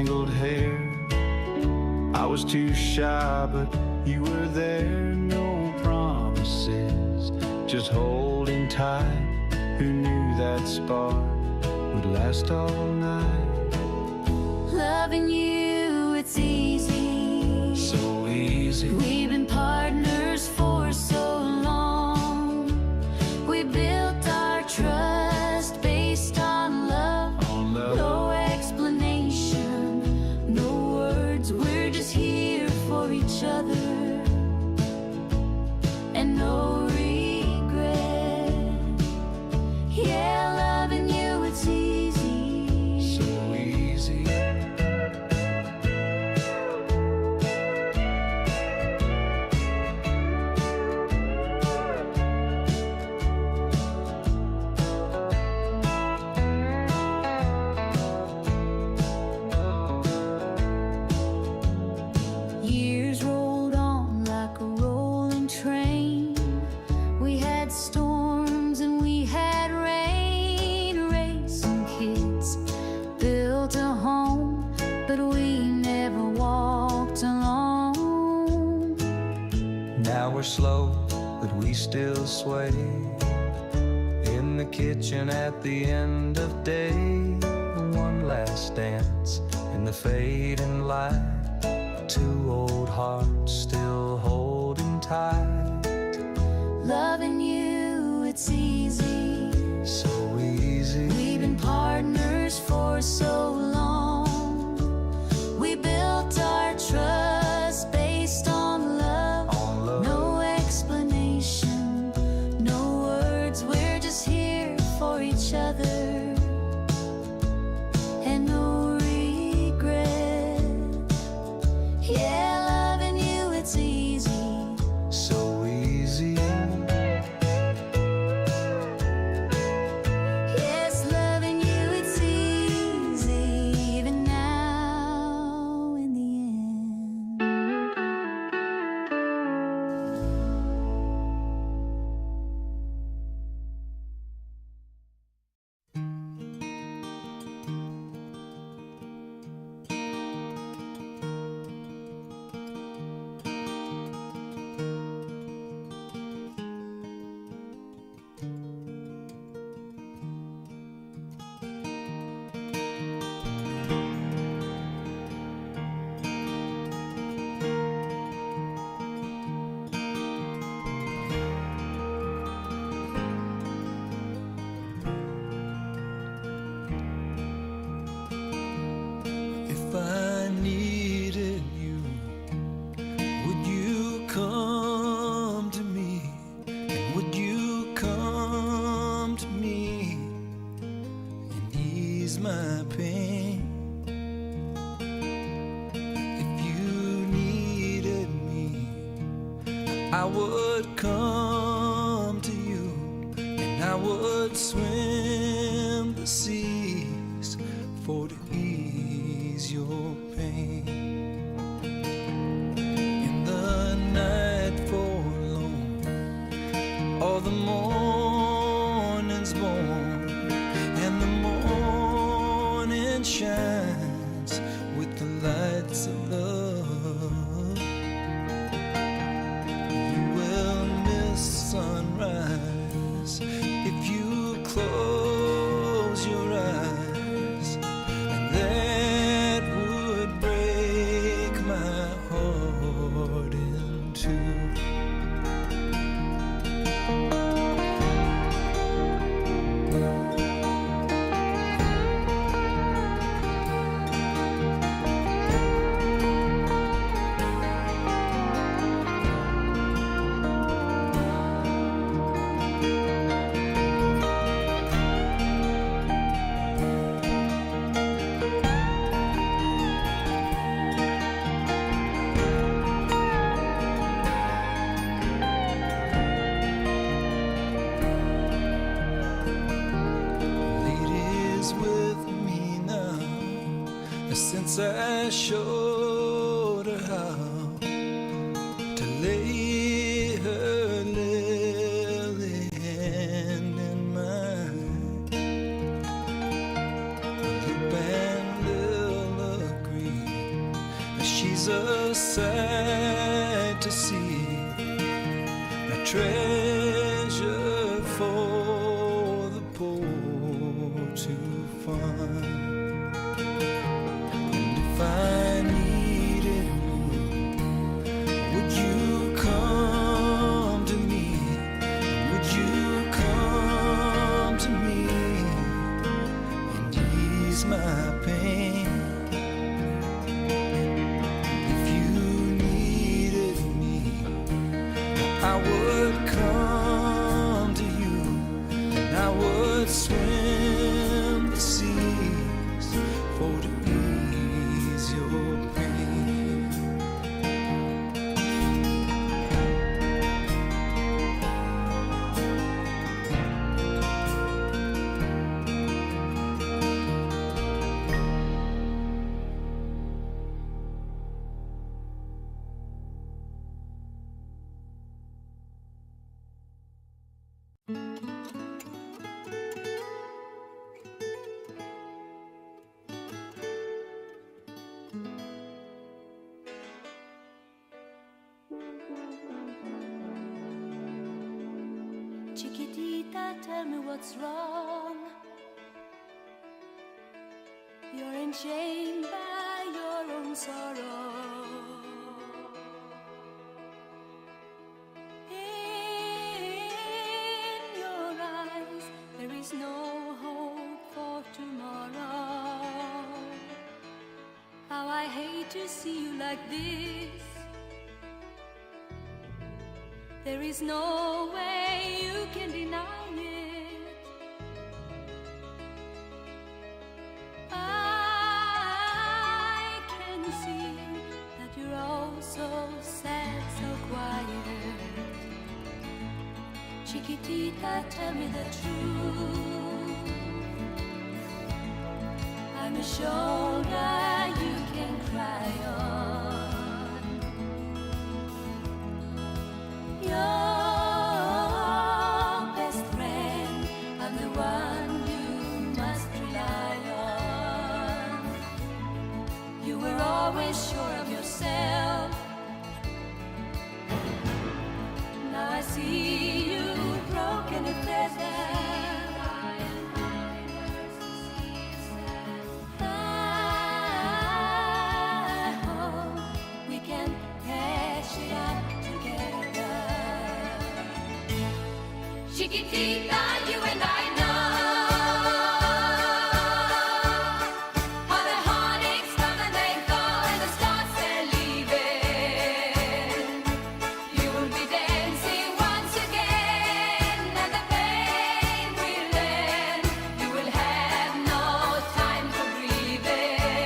tangled hair. I was too shy, but you were there. No promises, just holding tight. Who knew that spark would last all night? Loving you, it's easy. So easy. We've been partners for so long. We built our trust based on love. No explanation, no words. We're just here for each other, and no regret. Yeah, loving you, it's easy. So easy. Years rolled on like a rolling train. We had storms and we had rain. Racing kids built a home, but we never walked alone. Now we're slow, but we still sway. In the kitchen at the end of day. One last dance in the fading light. Two old hearts still holding tight. Loving you, it's easy. So easy. We've been partners for so long. We built our trust based on love. No explanation, no words. We're just here for each other, and no regret. Yeah, loving you, it's easy. So easy. Yes, loving you, it's easy. Even now, in the end. If I needed you, would you come to me? And would you come to me and ease my pain? If you needed me, I would come to you, and I would swim the seas for to ease your pain. In the night forlorn, all the morning's born, and the morning shines with the lights of love. You will miss sunrise if you close your eyes, and that would break my heart in two. Since I showed her how to lay her lily hand in mine, Luke and Lil agree She's a sight to see, a treasure for the poor to find. And if I needed you, would you come to me? Would you come to me and ease my pain? I would come to you, and I would swim the seas for to ease your pain. Chiquitita, tell me what's wrong. You're enchained by your own sorrow. In your eyes, there is no hope for tomorrow. How I hate to see you like this. There is no way you can deny it. I can see that you're all so sad, so quiet. Chiquitita, tell me the truth. I'm a shoulder you can cry on. Your best friend, I'm the one you must rely on. You were always sure of yourself. Now I see you broken and feathered. I hope we can patch it up together. Chiquitita, you and I know how the heartaches come and they go, and the stars they're leaving. You will be dancing once again, and the pain will end. You will have no time for breathing.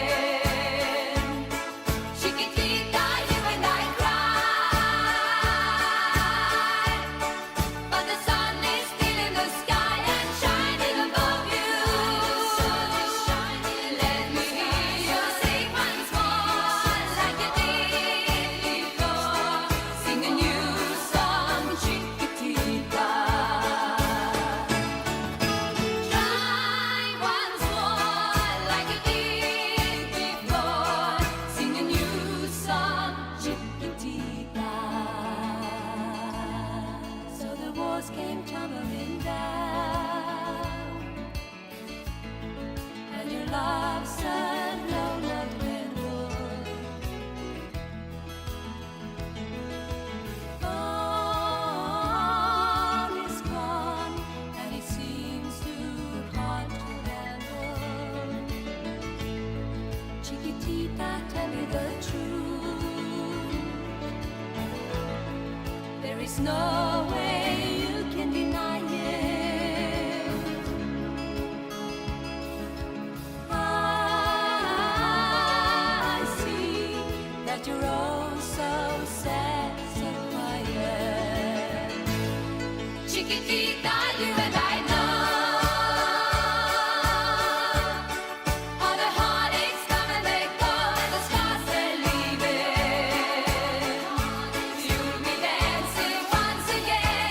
Chiquitita, you and I cry, but the sun is still in the sky and shining above you. Let me hear you sing once more like you did before. Sing a new song, Chiquitita. Try once more like you did before. Sing a new song, Chiquitita. So the walls came tumbling down, and your love said no love redwood. All is gone, and it seems too hard to handle. Chiquitita, tell me the truth. There is no way you can deny it. I see that you're all so sad, so quiet. Chiquitita, you and I know how the heartaches come and they go, and the stars they're leaving. You'll be dancing once again.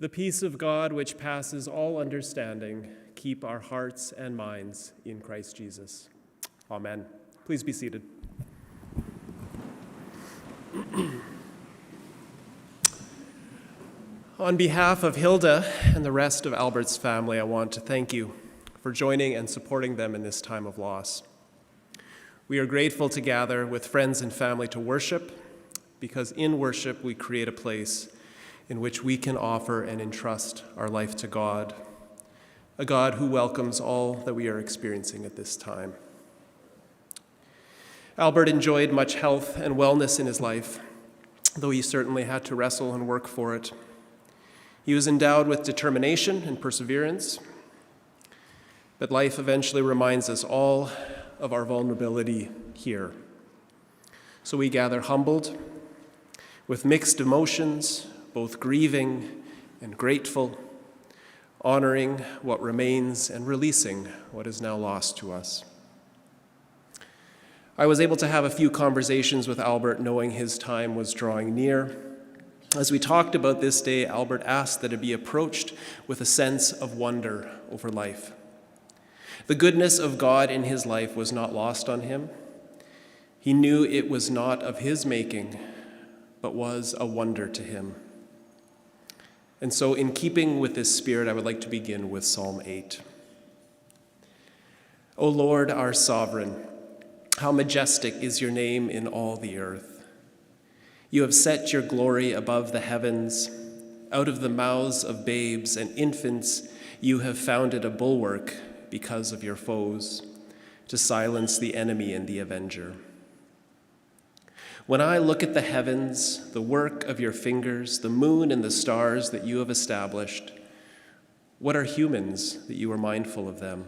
The peace of God, which passes all understanding, keep our hearts and minds in Christ Jesus. Amen. Please be seated. On behalf of Hilda and the rest of Albert's family, I want to thank you for joining and supporting them in this time of loss. We are grateful to gather with friends and family to worship, because in worship we create a place in which we can offer and entrust our life to God, a God who welcomes all that we are experiencing at this time. Albert enjoyed much health and wellness in his life, though he certainly had to wrestle and work for it. He was endowed with determination and perseverance, but life eventually reminds us all of our vulnerability here. So we gather humbled, with mixed emotions, both grieving and grateful, honoring what remains and releasing what is now lost to us. I was able to have a few conversations with Albert, knowing his time was drawing near. As we talked about this day, Albert asked that it be approached with a sense of wonder over life. The goodness of God in his life was not lost on him. He knew it was not of his making, but was a wonder to him. And so, in keeping with this spirit, I would like to begin with Psalm 8. O Lord, our sovereign, how majestic is your name in all the earth. You have set your glory above the heavens. Out of the mouths of babes and infants, you have founded a bulwark because of your foes, to silence the enemy and the avenger. When I look at the heavens, the work of your fingers, the moon and the stars that you have established, what are humans that you are mindful of them,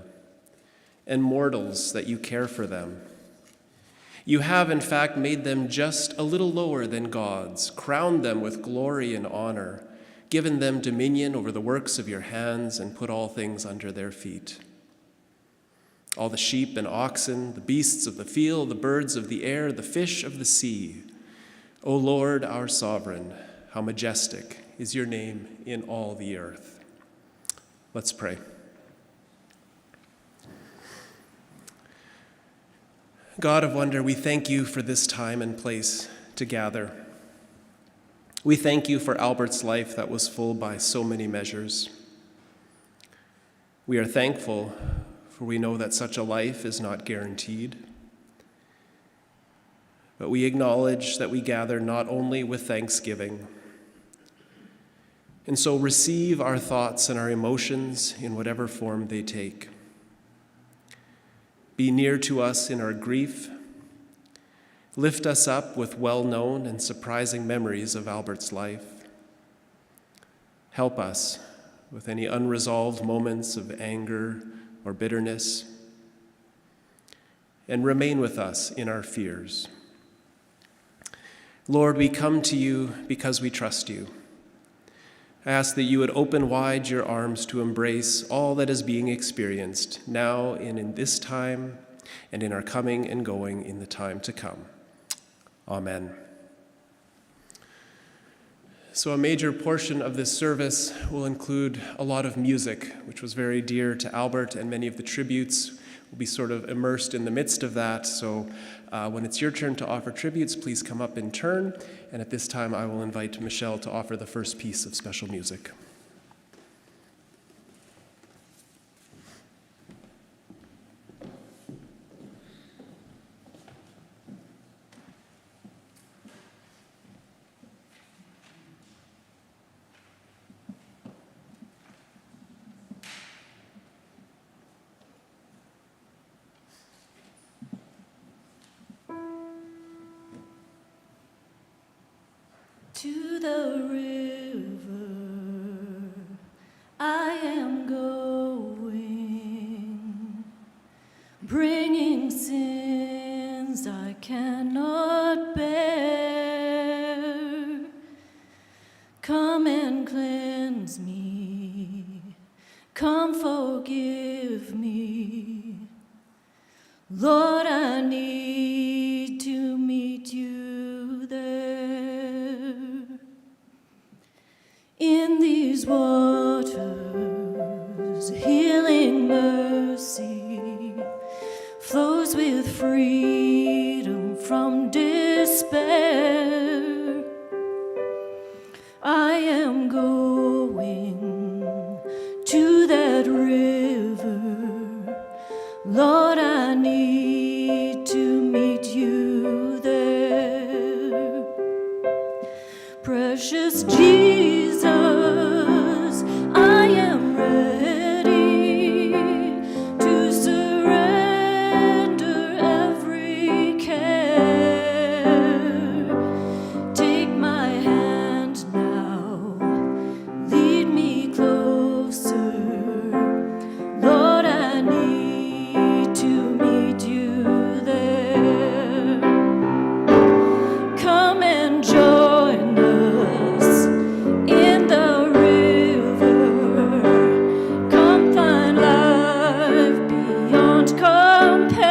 and mortals that you care for them? You have, in fact, made them just a little lower than gods, crowned them with glory and honor, given them dominion over the works of your hands, and put all things under their feet. All the sheep and oxen, the beasts of the field, the birds of the air, the fish of the sea. O Lord, our sovereign, how majestic is your name in all the earth. Let's pray. God of wonder, we thank you for this time and place to gather. We thank you for Albert's life that was full by so many measures. We are thankful, for we know that such a life is not guaranteed. But we acknowledge that we gather not only with thanksgiving. And so receive our thoughts and our emotions in whatever form they take. Be near to us in our grief. Lift us up with well-known and surprising memories of Albert's life. Help us with any unresolved moments of anger or bitterness, and remain with us in our fears. Lord, we come to you because we trust you. I ask that you would open wide your arms to embrace all that is being experienced now and in this time, and in our coming and going in the time to come. Amen. So a major portion of this service will include a lot of music, which was very dear to Albert, and many of the tributes will be sort of immersed in the midst of that. So when it's your turn to offer tributes, please come up in turn. And at this time, I will invite Michelle to offer the first piece of special music. To the river I am going, bringing sins I cannot bear. Come and cleanse me, come forgive me. Lord, I need to meet you there. In these these waters, healing mercy flows with freedom from despair. I am going to that river, Lord, I need to meet you there. Precious Jesus, I am ready to surrender every care. Take my hand now, lead me closer. Lord, I need to meet you there. Come and join us in the river. Come find life beyond compare.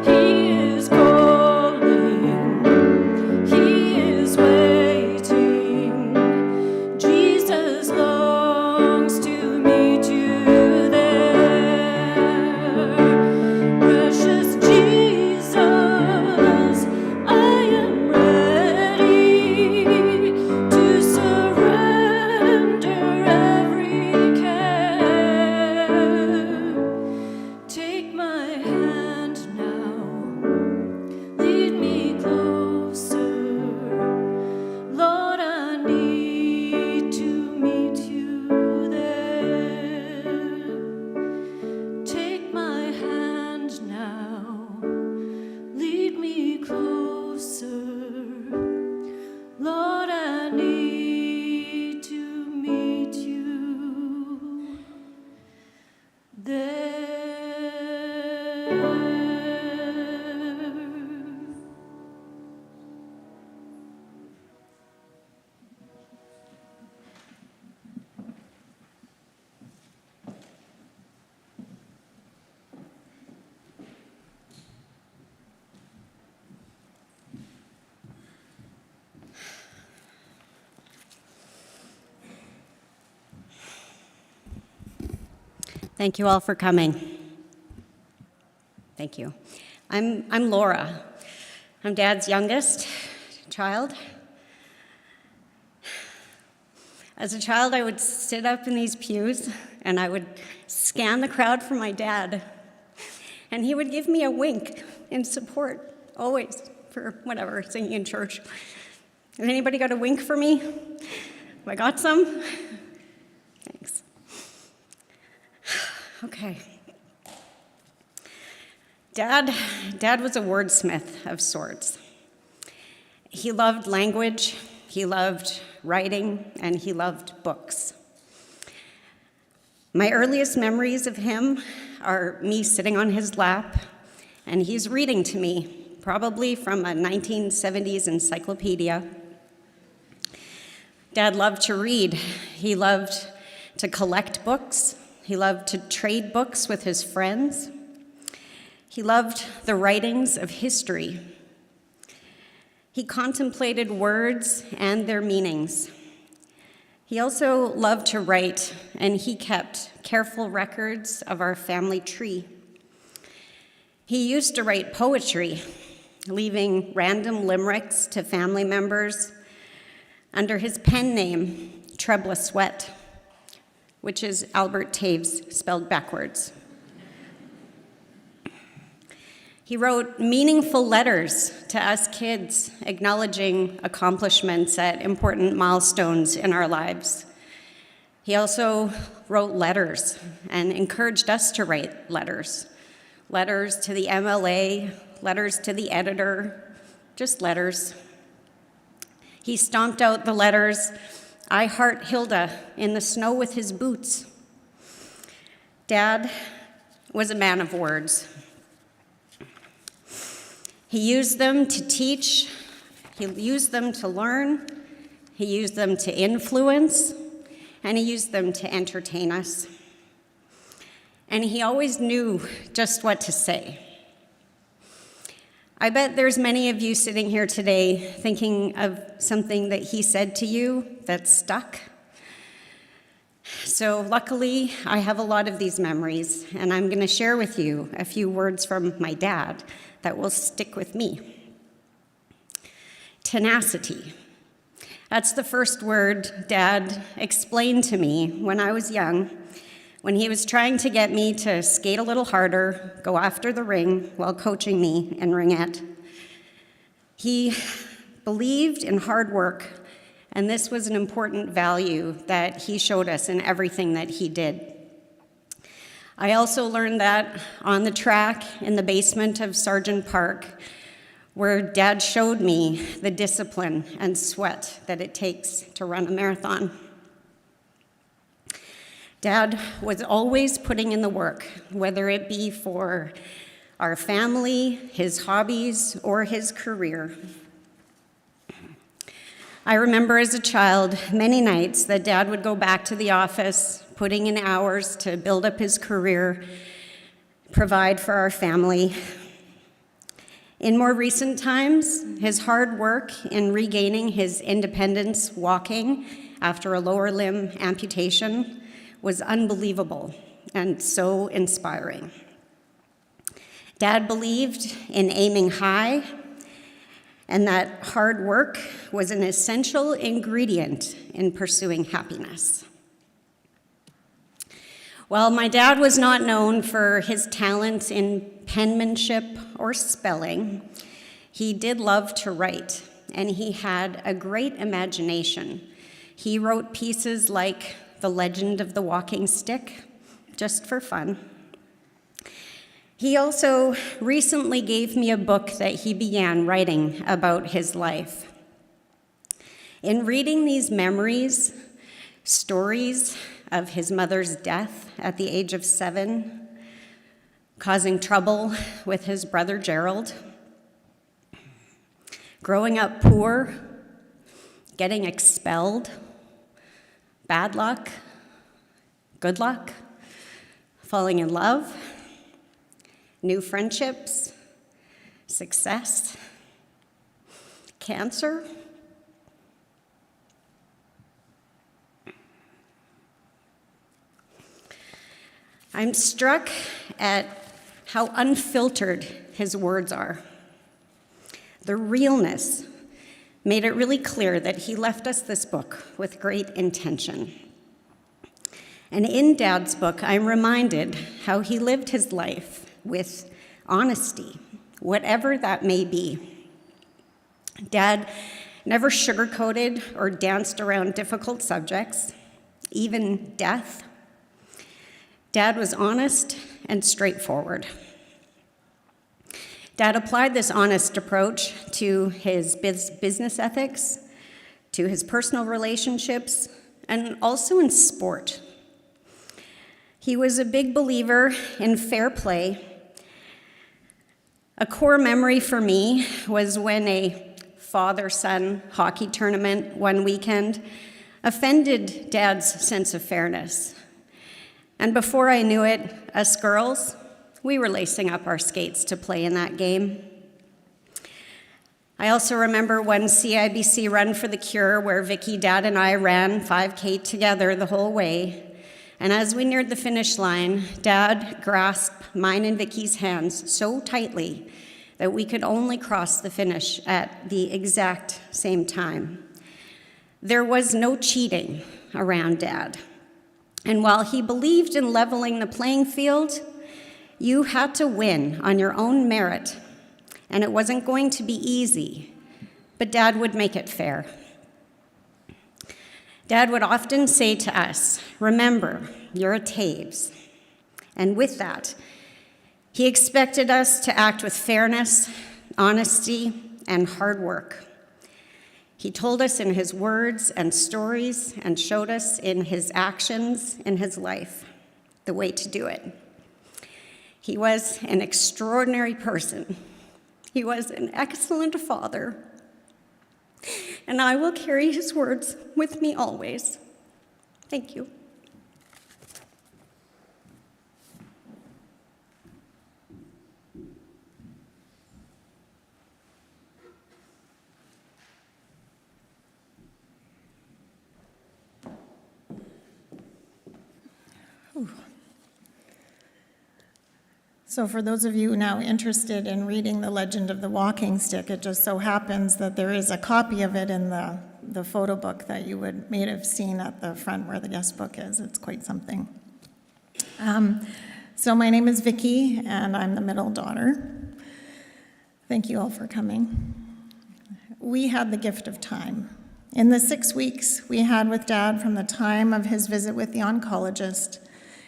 He is calling, he is waiting. Jesus longs to meet you there. Precious Jesus, I am ready to surrender every care. Take my hand now, lead me closer. Lord, I need to meet you there. Take my hand now, lead me closer. Lord, I need to meet you there. Thank you all for coming. Thank you. I'm Laura. I'm Dad's youngest child. As a child, I would sit up in these pews and I would scan the crowd for my dad. And he would give me a wink in support, always, for whatever, singing in church. Has anybody got a wink for me? Have I got some? Thanks. Okay. Dad was a wordsmith of sorts. He loved language, he loved writing, and he loved books. My earliest memories of him are me sitting on his lap, and he's reading to me, probably from a 1970s encyclopedia. Dad loved to read. He loved to collect books. He loved to trade books with his friends. He loved the writings of history. He contemplated words and their meanings. He also loved to write, and he kept careful records of our family tree. He used to write poetry, leaving random limericks to family members under his pen name, Trebla Sweat, which is Albert Toews spelled backwards. He wrote meaningful letters to us kids, acknowledging accomplishments at important milestones in our lives. He also wrote letters and encouraged us to write letters. Letters to the MLA, letters to the editor, just letters. He stomped out the letters, "I heart Hilda," in the snow with his boots. Dad was a man of words. He used them to teach, he used them to learn, he used them to influence, and he used them to entertain us. And he always knew just what to say. I bet there's many of you sitting here today thinking of something that he said to you that stuck. So luckily, I have a lot of these memories, and I'm going to share with you a few words from my dad that will stick with me. Tenacity. That's the first word Dad explained to me when I was young, when he was trying to get me to skate a little harder, go after the ring while coaching me in ringette. He believed in hard work, and this was an important value that he showed us in everything that he did. I also learned that on the track in the basement of Sargent Park, where Dad showed me the discipline and sweat that it takes to run a marathon. Dad was always putting in the work, whether it be for our family, his hobbies, or his career. I remember as a child many nights that Dad would go back to the office, putting in hours to build up his career, provide for our family. In more recent times, his hard work in regaining his independence walking after a lower limb amputation was unbelievable and so inspiring. Dad believed in aiming high and that hard work was an essential ingredient in pursuing happiness. While my dad was not known for his talent in penmanship or spelling, he did love to write, and he had a great imagination. He wrote pieces like The Legend of the Walking Stick, just for fun. He also recently gave me a book that he began writing about his life. In reading these memories, stories of his mother's death at the age of 7, causing trouble with his brother Gerald, growing up poor, getting expelled, bad luck, good luck, falling in love, new friendships, success, cancer. I'm struck at how unfiltered his words are. The realness made it really clear that he left us this book with great intention. And in Dad's book, I'm reminded how he lived his life with honesty, whatever that may be. Dad never sugarcoated or danced around difficult subjects, even death. Dad was honest and straightforward. Dad applied this honest approach to his business ethics, to his personal relationships, and also in sport. He was a big believer in fair play. A core memory for me was when a father-son hockey tournament one weekend offended Dad's sense of fairness. And before I knew it, us girls, we were lacing up our skates to play in that game. I also remember one CIBC Run for the Cure where Vicky, Dad, and I ran 5K together the whole way. And as we neared the finish line, Dad grasped mine and Vicky's hands so tightly that we could only cross the finish at the exact same time. There was no cheating around Dad. And while he believed in leveling the playing field, you had to win on your own merit. And it wasn't going to be easy, but Dad would make it fair. Dad would often say to us, "Remember, you're a Toews." And with that, he expected us to act with fairness, honesty, and hard work. He told us in his words and stories and showed us in his actions in his life the way to do it. He was an extraordinary person. He was an excellent father. And I will carry his words with me always. Thank you. So for those of you now interested in reading The Legend of the Walking Stick, it just so happens that there is a copy of it in the photo book that you may have seen at the front where the guest book is. It's quite something. So my name is Vicki, and I'm the middle daughter. Thank you all for coming. We had the gift of time. In the 6 weeks we had with Dad from the time of his visit with the oncologist,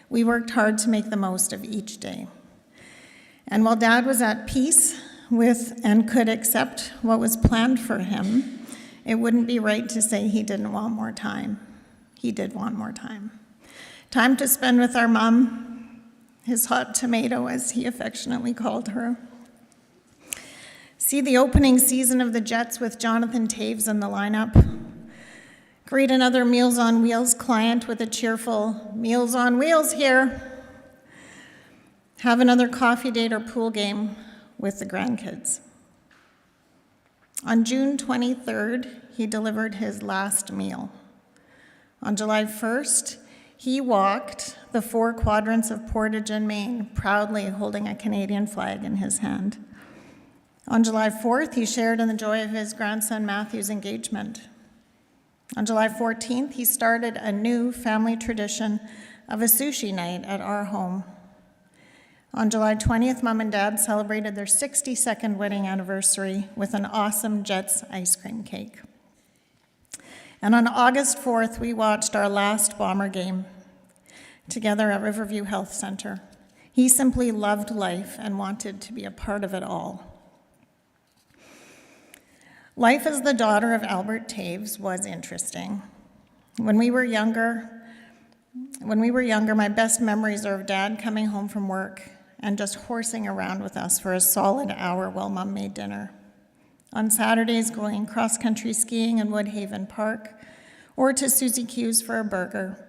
we worked hard to make the most of each day. And while Dad was at peace with and could accept what was planned for him, it wouldn't be right to say he didn't want more time. He did want more time. Time to spend with our mom, his hot tomato, as he affectionately called her. See the opening season of the Jets with Jonathan Toews in the lineup. Greet another Meals on Wheels client with a cheerful "Meals on Wheels here." Have another coffee date or pool game with the grandkids. On June 23rd, he delivered his last meal. On July 1st, he walked the 4 quadrants of Portage and Maine, proudly holding a Canadian flag in his hand. On July 4th, he shared in the joy of his grandson Matthew's engagement. On July 14th, he started a new family tradition of a sushi night at our home. On July 20th, Mom and Dad celebrated their 62nd wedding anniversary with an awesome Jets ice cream cake. And on August 4th, we watched our last Bomber game together at Riverview Health Center. He simply loved life and wanted to be a part of it all. Life as the daughter of Albert Toews was interesting. When we were younger, my best memories are of Dad coming home from work and just horsing around with us for a solid hour while Mom made dinner. On Saturdays, going cross-country skiing in Woodhaven Park, or to Susie Q's for a burger,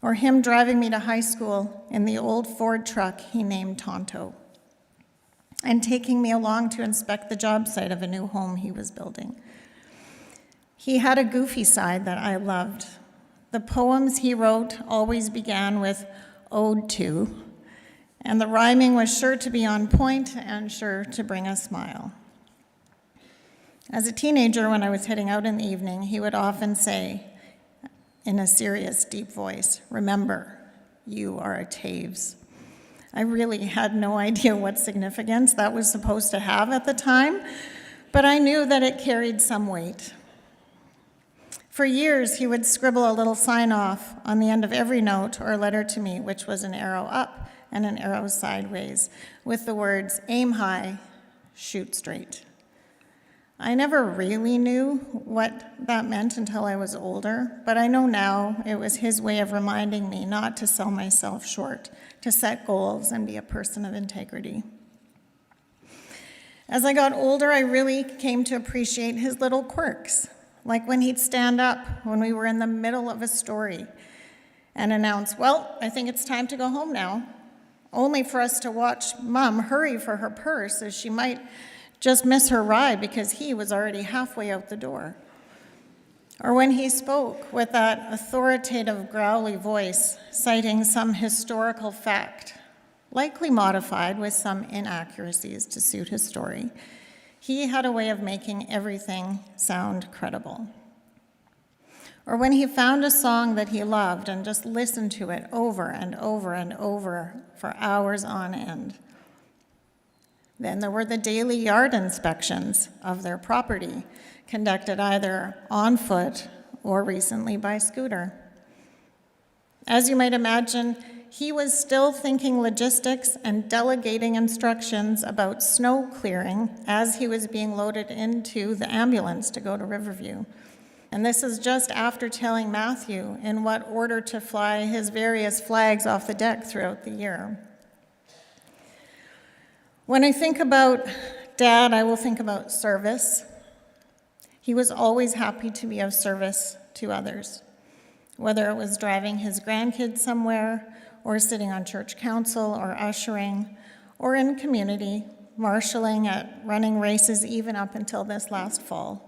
or him driving me to high school in the old Ford truck he named Tonto, and taking me along to inspect the job site of a new home he was building. He had a goofy side that I loved. The poems he wrote always began with "Ode to," and the rhyming was sure to be on point and sure to bring a smile. As a teenager, when I was heading out in the evening, he would often say, in a serious, deep voice, "Remember, you are a Toews." I really had no idea what significance that was supposed to have at the time, but I knew that it carried some weight. For years, he would scribble a little sign-off on the end of every note or letter to me, which was an arrow up and an arrow sideways, with the words, "Aim high, shoot straight." I never really knew what that meant until I was older, but I know now it was his way of reminding me not to sell myself short, to set goals and be a person of integrity. As I got older, I really came to appreciate his little quirks, like when he'd stand up when we were in the middle of a story and announce, "Well, I think it's time to go home now," only for us to watch Mom hurry for her purse as she might just miss her ride because he was already halfway out the door. Or when he spoke with that authoritative, growly voice, citing some historical fact, likely modified with some inaccuracies to suit his story, he had a way of making everything sound credible. Or when he found a song that he loved and just listened to it over and over and over for hours on end. Then there were the daily yard inspections of their property, conducted either on foot or recently by scooter. As you might imagine, he was still thinking logistics and delegating instructions about snow clearing as he was being loaded into the ambulance to go to Riverview. And this is just after telling Matthew in what order to fly his various flags off the deck throughout the year. When I think about Dad, I will think about service. He was always happy to be of service to others, whether it was driving his grandkids somewhere, or sitting on church council, or ushering, or in community, marshalling at running races even up until this last fall.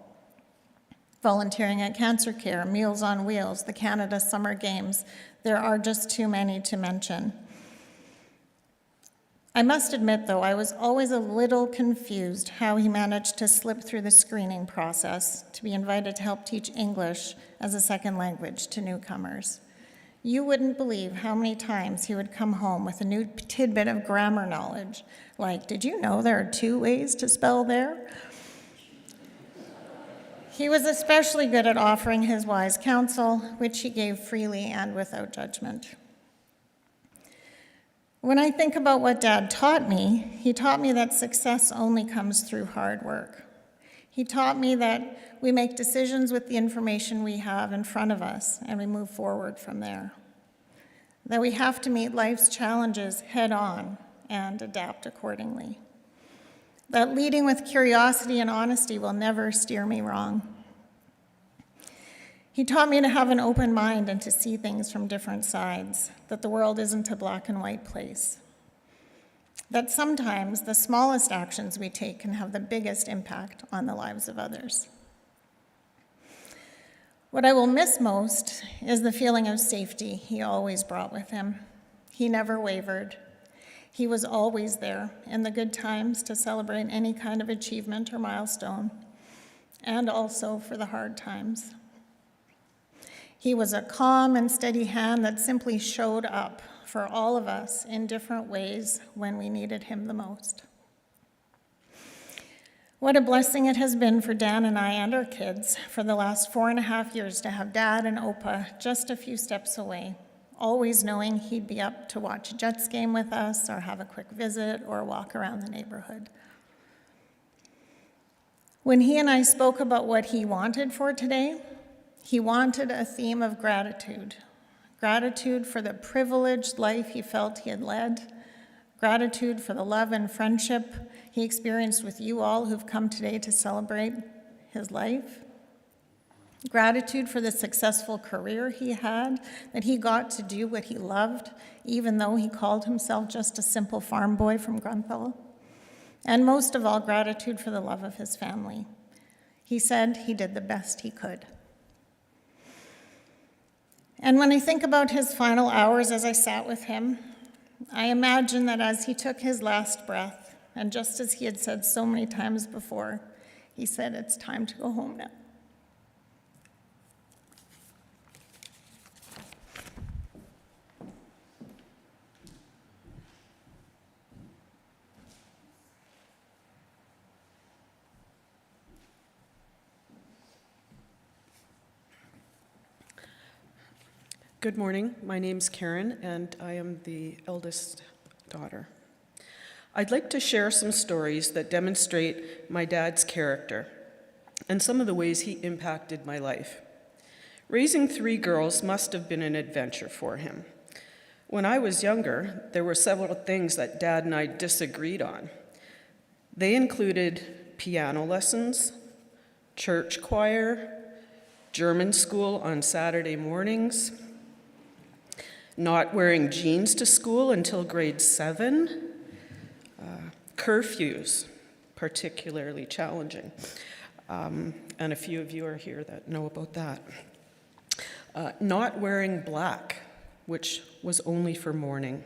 volunteering at Cancer Care, Meals on Wheels, the Canada Summer Games. There are just too many to mention. I must admit, though, I was always a little confused how he managed to slip through the screening process to be invited to help teach English as a second language to newcomers. You wouldn't believe how many times he would come home with a new tidbit of grammar knowledge, like, did you know there are 2 ways to spell there? He was especially good at offering his wise counsel, which he gave freely and without judgment. When I think about what Dad taught me, he taught me that success only comes through hard work. He taught me that we make decisions with the information we have in front of us, and we move forward from there. That we have to meet life's challenges head on and adapt accordingly. That leading with curiosity and honesty will never steer me wrong. He taught me to have an open mind and to see things from different sides, that the world isn't a black and white place. That sometimes the smallest actions we take can have the biggest impact on the lives of others. What I will miss most is the feeling of safety he always brought with him. He never wavered. He was always there in the good times to celebrate any kind of achievement or milestone, and also for the hard times. He was a calm and steady hand that simply showed up for all of us in different ways when we needed him the most. What a blessing it has been for Dan and I and our kids for the last 4.5 years to have Dad and Opa just a few steps away, always knowing he'd be up to watch a Jets game with us or have a quick visit or walk around the neighborhood. When he and I spoke about what he wanted for today, he wanted a theme of gratitude. Gratitude for the privileged life he felt he had led. Gratitude for the love and friendship he experienced with you all who've come today to celebrate his life. Gratitude for the successful career he had, that he got to do what he loved, even though he called himself just a simple farm boy from Grunthal. And most of all, gratitude for the love of his family. He said he did the best he could. And when I think about his final hours as I sat with him, I imagine that as he took his last breath, and just as he had said so many times before, he said, "It's time to go home now." Good morning. My name's Karen, and I am the eldest daughter. I'd like to share some stories that demonstrate my dad's character and some of the ways he impacted my life. Raising 3 girls must have been an adventure for him. When I was younger, there were several things that Dad and I disagreed on. They included piano lessons, church choir, German school on Saturday mornings, not wearing jeans to school until grade 7, curfews, particularly challenging, and a few of you are here that know about that. Not wearing black, which was only for mourning.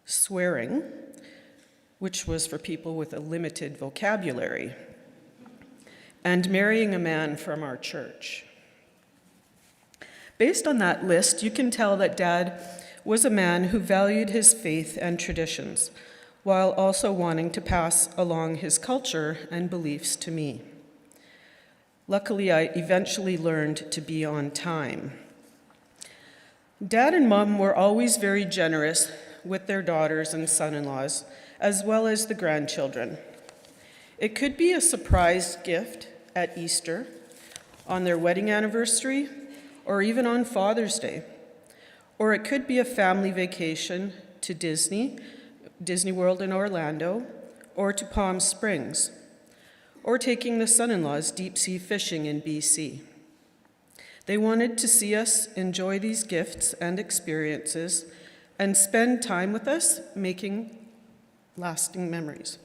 Swearing, which was for people with a limited vocabulary. And marrying a man from our church. Based on that list, you can tell that Dad was a man who valued his faith and traditions, while also wanting to pass along his culture and beliefs to me. Luckily, I eventually learned to be on time. Dad and Mom were always very generous with their daughters and son-in-laws, as well as the grandchildren. It could be a surprise gift at Easter, on their wedding anniversary, or even on Father's Day. Or it could be a family vacation to Disney World in Orlando, or to Palm Springs, or taking the son-in-laws deep-sea fishing in BC. They wanted to see us enjoy these gifts and experiences and spend time with us making lasting memories.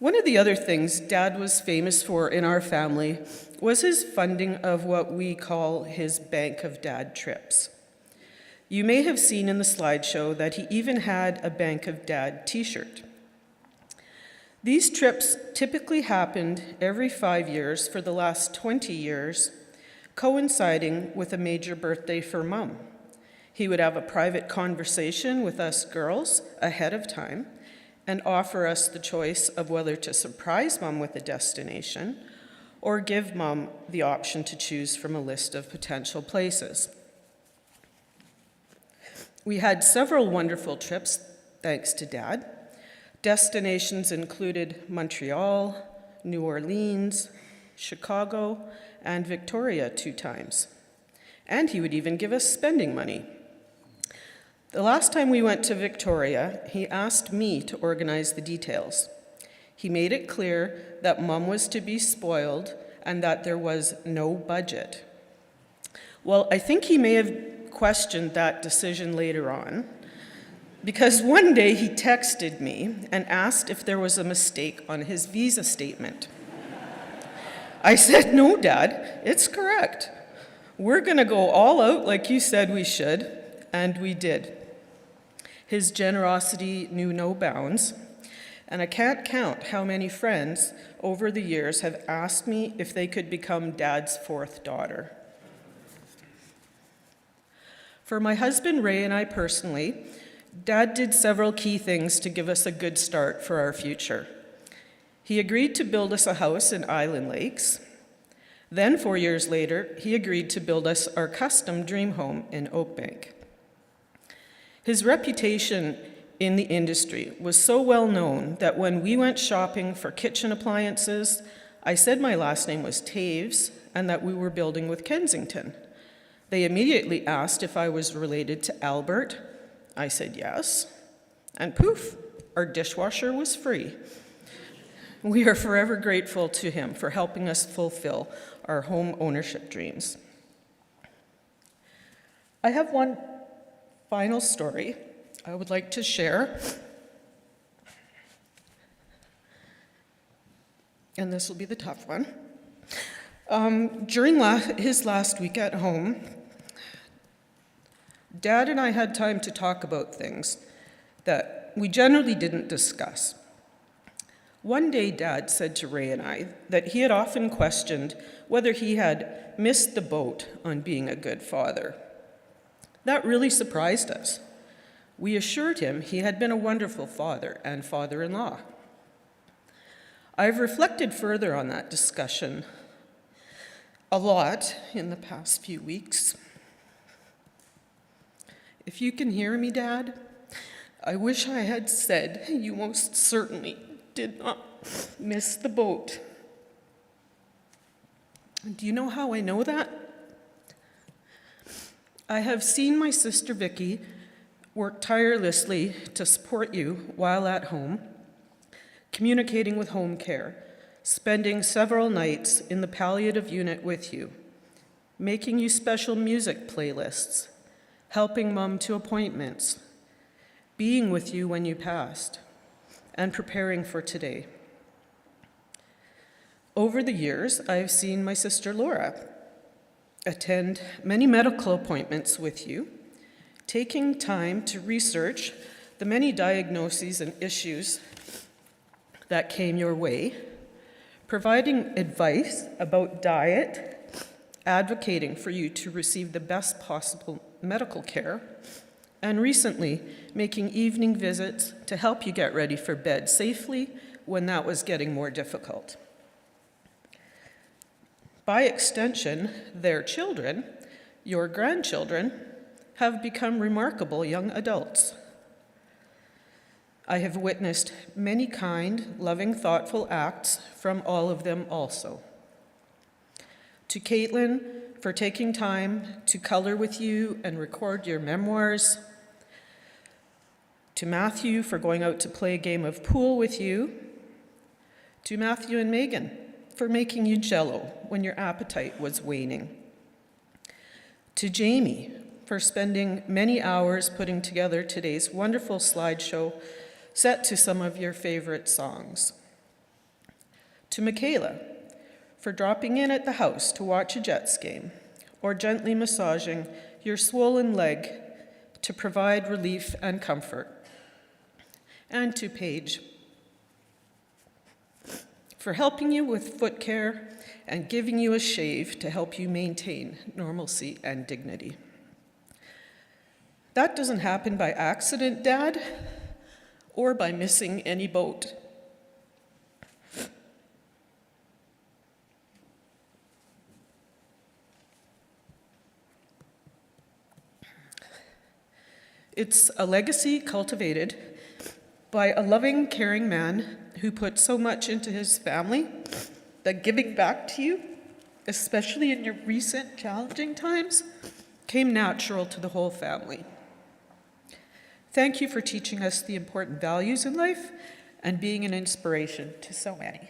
One of the other things Dad was famous for in our family was his funding of what we call his Bank of Dad trips. You may have seen in the slideshow that he even had a Bank of Dad t-shirt. These trips typically happened every 5 years for the last 20 years, coinciding with a major birthday for Mom. He would have a private conversation with us girls ahead of time and offer us the choice of whether to surprise Mom with a destination or give Mom the option to choose from a list of potential places. We had several wonderful trips, thanks to Dad. Destinations included Montreal, New Orleans, Chicago, and Victoria 2 times. And he would even give us spending money. The last time we went to Victoria, he asked me to organize the details. He made it clear that Mom was to be spoiled and that there was no budget. Well, I think he may have questioned that decision later on, because one day he texted me and asked if there was a mistake on his visa statement. I said, "No, Dad, it's correct. We're gonna go all out like you said we should," and we did. His generosity knew no bounds, and I can't count how many friends over the years have asked me if they could become Dad's 4th daughter. For my husband Ray and I personally, Dad did several key things to give us a good start for our future. He agreed to build us a house in Island Lakes. Then 4 years later, he agreed to build us our custom dream home in Oakbank. His reputation in the industry was so well known that when we went shopping for kitchen appliances, I said my last name was Toews and that we were building with Kensington. They immediately asked if I was related to Albert. I said yes, and poof, our dishwasher was free. We are forever grateful to him for helping us fulfill our home ownership dreams. I have one final story I would like to share. And this will be the tough one. During his last week at home, Dad and I had time to talk about things that we generally didn't discuss. One day, Dad said to Ray and I that he had often questioned whether he had missed the boat on being a good father. That really surprised us. We assured him he had been a wonderful father and father-in-law. I've reflected further on that discussion a lot in the past few weeks. If you can hear me, Dad, I wish I had said you most certainly did not miss the boat. Do you know how I know that? I have seen my sister Vicky work tirelessly to support you while at home, communicating with home care, spending several nights in the palliative unit with you, making you special music playlists, helping Mom to appointments, being with you when you passed, and preparing for today. Over the years, I've seen my sister Laura attend many medical appointments with you, taking time to research the many diagnoses and issues that came your way, providing advice about diet, advocating for you to receive the best possible medical care, and recently making evening visits to help you get ready for bed safely when that was getting more difficult. By extension, their children, your grandchildren, have become remarkable young adults. I have witnessed many kind, loving, thoughtful acts from all of them also. To Caitlin, for taking time to color with you and record your memoirs. To Matthew, for going out to play a game of pool with you. To Matthew and Megan, for making you jello when your appetite was waning. To Jamie, for spending many hours putting together today's wonderful slideshow set to some of your favorite songs. To Michaela, for dropping in at the house to watch a Jets game, or gently massaging your swollen leg to provide relief and comfort. And to Paige, for helping you with foot care and giving you a shave to help you maintain normalcy and dignity. That doesn't happen by accident, Dad, or by missing any boat. It's a legacy cultivated by a loving, caring man who put so much into his family that giving back to you, especially in your recent challenging times, came natural to the whole family. Thank you for teaching us the important values in life and being an inspiration to so many.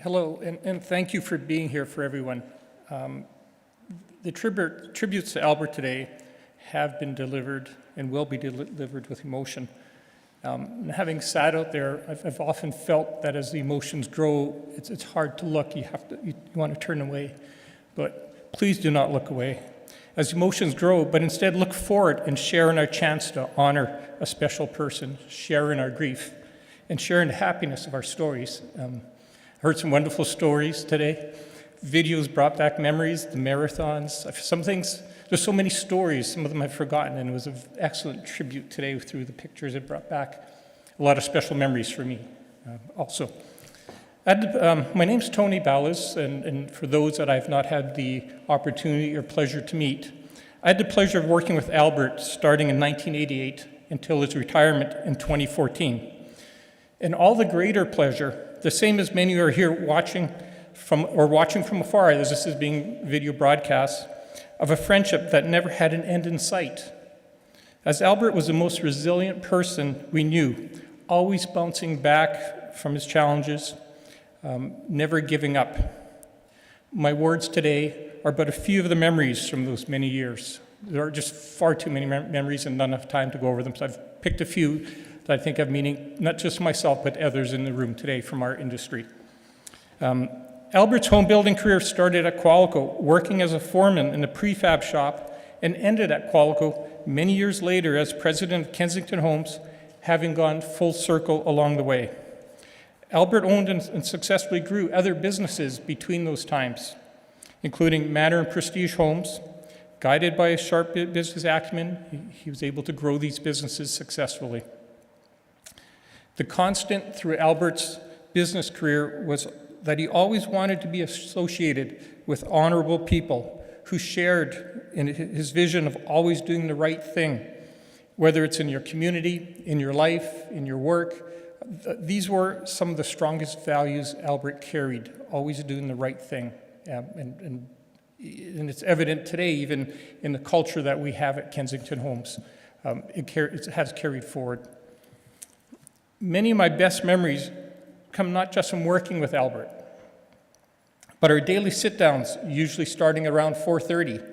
Hello, and thank you for being here for everyone. The tributes to Albert today have been delivered and will be delivered with emotion. And having sat out there, I've often felt that as the emotions grow, it's hard to look. You want to turn away, but please do not look away. As emotions grow, but instead look forward and share in our chance to honor a special person, share in our grief, and share in the happiness of our stories. I heard some wonderful stories today. videos brought back memories, the marathons. Some things, there's so many stories, some of them I've forgotten, and it was an excellent tribute today through the pictures it brought back. A lot of special memories for me also. My name's Tony Ballas, and for those that I've not had the opportunity or pleasure to meet, I had the pleasure of working with Albert starting in 1988 until his retirement in 2014. And all the greater pleasure, the same as many are here watching from afar, as this is being video broadcast, of a friendship that never had an end in sight. As Albert was the most resilient person we knew, always bouncing back from his challenges, never giving up. My words today are but a few of the memories from those many years. There are just far too many memories and not enough time to go over them, so I've picked a few that I think have meaning, not just myself, but others in the room today from our industry. Albert's home building career started at Qualico, working as a foreman in a prefab shop, and ended at Qualico many years later as president of Kensington Homes, having gone full circle along the way. Albert owned and successfully grew other businesses between those times, including Manor and Prestige Homes. Guided by a sharp business acumen, he was able to grow these businesses successfully. The constant through Albert's business career was that he always wanted to be associated with honorable people who shared in his vision of always doing the right thing, whether it's in your community, in your life, in your work. These were some of the strongest values Albert carried, always doing the right thing. And it's evident today, even in the culture that we have at Kensington Homes. It has carried forward. Many of my best memories come not just from working with Albert, but our daily sit-downs, usually starting around 4:30.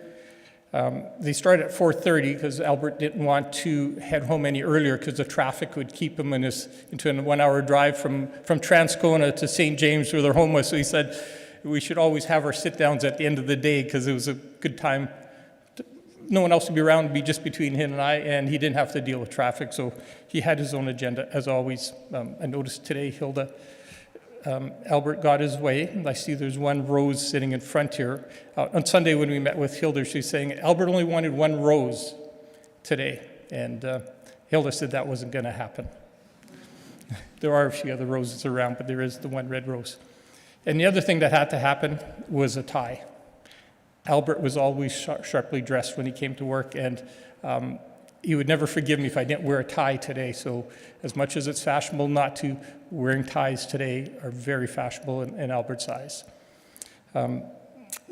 They started at 4:30 because Albert didn't want to head home any earlier because the traffic would keep him into a 1-hour drive from Transcona to St. James where their home was. So he said we should always have our sit-downs at the end of the day because it was a good time. No one else would be around, it'd be just between him and I, and he didn't have to deal with traffic, so he had his own agenda, as always. I noticed today, Hilda, Albert got his way. I see there's one rose sitting in front here. On Sunday when we met with Hilda, she's saying Albert only wanted one rose today, and Hilda said that wasn't going to happen. There are a few other roses around, but there is the one red rose. And the other thing that had to happen was a tie. Albert was always sharply dressed when he came to work, and he would never forgive me if I didn't wear a tie today. So as much as it's fashionable not to, wearing ties today are very fashionable in Albert's eyes.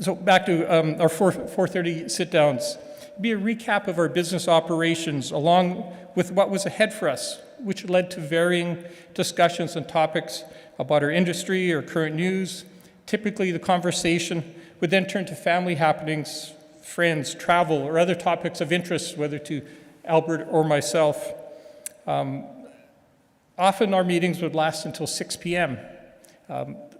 So back to our 4:30 sit-downs. Be a recap of our business operations along with what was ahead for us, which led to varying discussions and topics about our industry or current news. Typically, the conversation would then turn to family happenings, friends, travel, or other topics of interest, whether to Albert or myself. Often our meetings would last until 6 p.m.,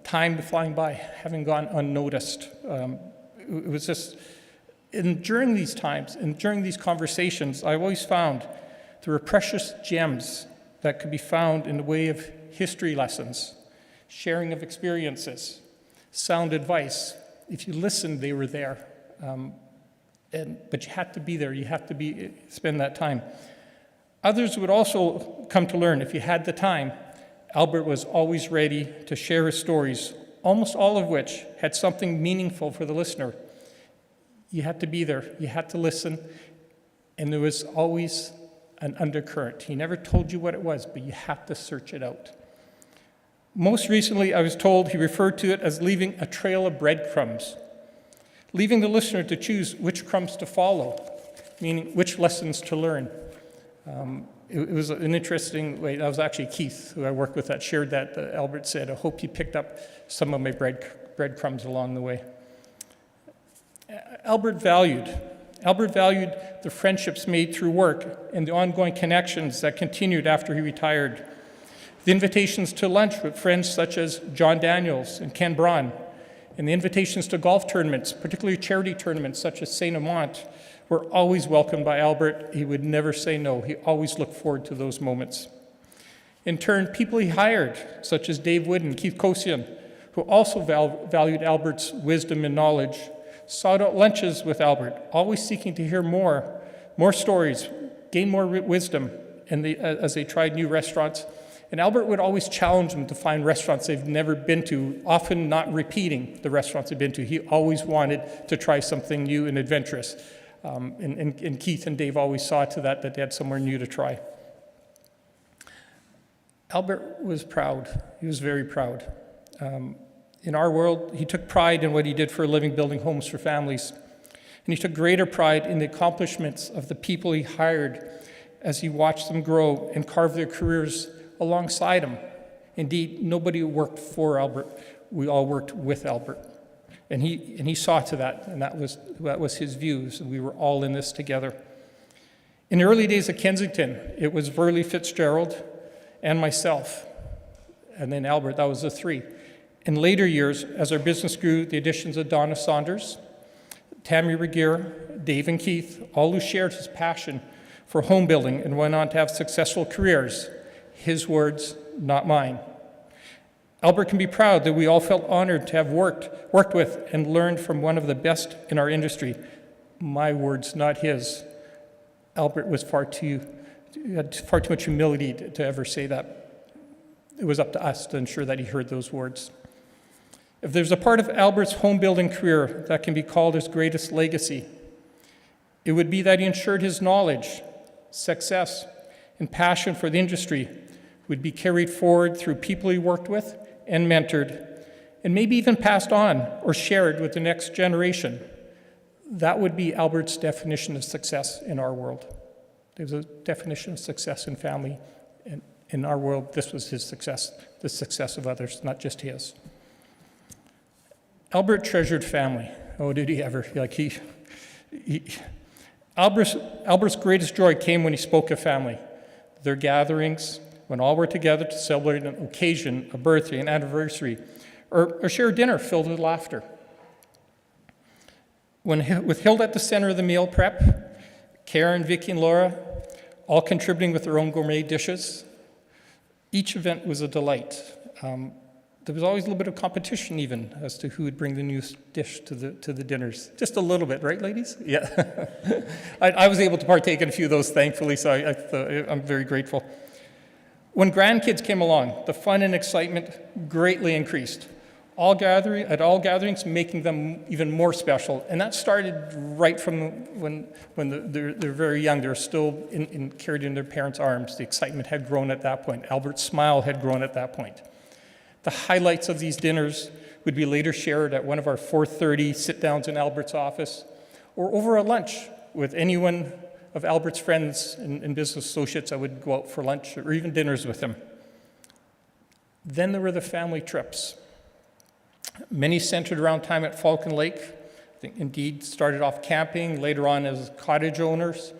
time flying by, having gone unnoticed. It was just, and during these times, and during these conversations, I always found there were precious gems that could be found in the way of history lessons, sharing of experiences, sound advice. If you listened, they were there. But you had to be there. You had to spend that time. Others would also come to learn, if you had the time, Albert was always ready to share his stories, almost all of which had something meaningful for the listener. You had to be there. You had to listen. And there was always an undercurrent. He never told you what it was, but you had to search it out. Most recently, I was told he referred to it as leaving a trail of breadcrumbs, leaving the listener to choose which crumbs to follow, meaning which lessons to learn. It was an interesting way. That was actually Keith, who I worked with, that shared that. Albert said, I hope you picked up some of my breadcrumbs along the way. Albert valued the friendships made through work and the ongoing connections that continued after he retired. The invitations to lunch with friends such as John Daniels and Ken Braun, and the invitations to golf tournaments, particularly charity tournaments such as St. Amant, were always welcomed by Albert. He would never say no. He always looked forward to those moments. In turn, people he hired, such as Dave Wood and Keith Kosian, who also valued Albert's wisdom and knowledge, sought out lunches with Albert, always seeking to hear more stories, gain more wisdom as they tried new restaurants. And Albert would always challenge them to find restaurants they've never been to, often not repeating the restaurants they've been to. He always wanted to try something new and adventurous. And Keith and Dave always saw to that they had somewhere new to try. Albert was proud. He was very proud. In our world, he took pride in what he did for a living, building homes for families. And he took greater pride in the accomplishments of the people he hired as he watched them grow and carve their careers alongside him. Indeed, nobody worked for Albert. We all worked with Albert. And he saw to that, and that was his views, and we were all in this together. In the early days of Kensington, it was Verley Fitzgerald and myself, and then Albert. That was the three. In later years, as our business grew, the additions of Donna Saunders, Tammy Regier, Dave and Keith, all who shared his passion for home building and went on to have successful careers. His words, not mine. Albert can be proud that we all felt honored to have worked with and learned from one of the best in our industry. My words, not his. Albert was had far too much humility to ever say that. It was up to us to ensure that he heard those words. If there's a part of Albert's home building career that can be called his greatest legacy, it would be that he ensured his knowledge, success, and passion for the industry would be carried forward through people he worked with and mentored, and maybe even passed on or shared with the next generation. That would be Albert's definition of success in our world. There's a definition of success in family, and in our world, this was his success, the success of others, not just his. Albert treasured family. Oh, did he ever? Albert's greatest joy came when he spoke of family. Their gatherings, when all were together to celebrate an occasion, a birthday, an anniversary, or share a dinner filled with laughter. With Hilda at the center of the meal prep, Karen, Vicky, and Laura all contributing with their own gourmet dishes, each event was a delight. There was always a little bit of competition even as to who would bring the newest dish to the dinners. Just a little bit, right, ladies? Yeah. I was able to partake in a few of those, thankfully, so I'm very grateful. When grandkids came along, the fun and excitement greatly increased. At all gatherings, making them even more special. And that started right from when they're very young. They're still carried in their parents' arms. The excitement had grown at that point. Albert's smile had grown at that point. The highlights of these dinners would be later shared at one of our 4:30 sit-downs in Albert's office, or over a lunch with anyone of Albert's friends and business associates that would go out for lunch or even dinners with him. Then there were the family trips. Many centered around time at Falcon Lake. I think indeed started off camping, later on as cottage owners,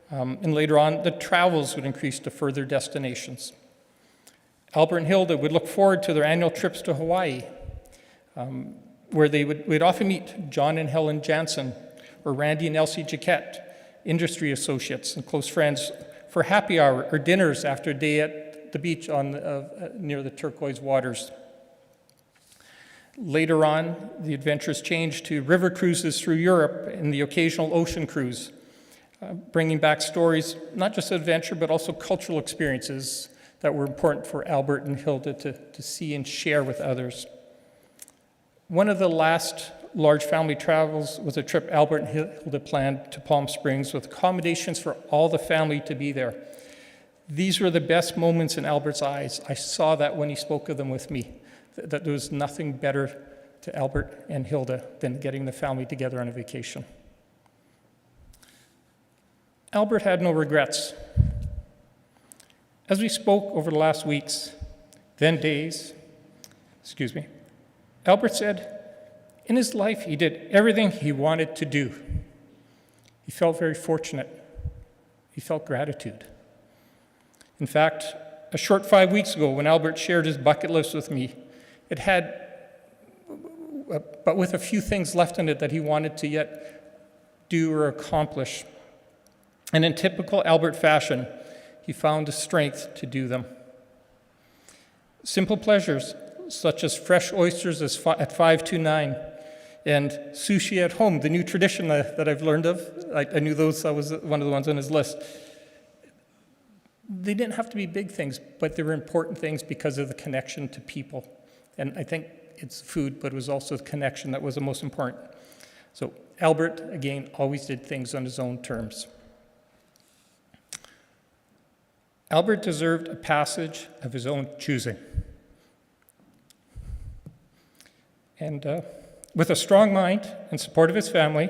and later on the travels would increase to further destinations. Albert and Hilda would look forward to their annual trips to Hawaii, where we'd often meet John and Helen Jansen, or Randy and Elsie Jaquette, industry associates and close friends, for happy hour or dinners after a day at the beach near the turquoise waters. Later on, the adventures changed to river cruises through Europe and the occasional ocean cruise, bringing back stories, not just adventure, but also cultural experiences that were important for Albert and Hilda to see and share with others. One of the last large family travels was a trip Albert and Hilda planned to Palm Springs with accommodations for all the family to be there. These were the best moments in Albert's eyes. I saw that when he spoke of them with me, that there was nothing better to Albert and Hilda than getting the family together on a vacation. Albert had no regrets. As we spoke over the last weeks, then days, Albert said, in his life, he did everything he wanted to do. He felt very fortunate. He felt gratitude. In fact, a short 5 weeks ago, when Albert shared his bucket list with me, it had, but with a few things left in it that he wanted to yet do or accomplish. And in typical Albert fashion, he found the strength to do them. Simple pleasures, such as fresh oysters at 529 and sushi at home, the new tradition that I've learned of. I knew those, that was one of the ones on his list. They didn't have to be big things, but they were important things because of the connection to people. And I think it's food, but it was also the connection that was the most important. So Albert, again, always did things on his own terms. Albert deserved a passage of his own choosing. And with a strong mind and support of his family,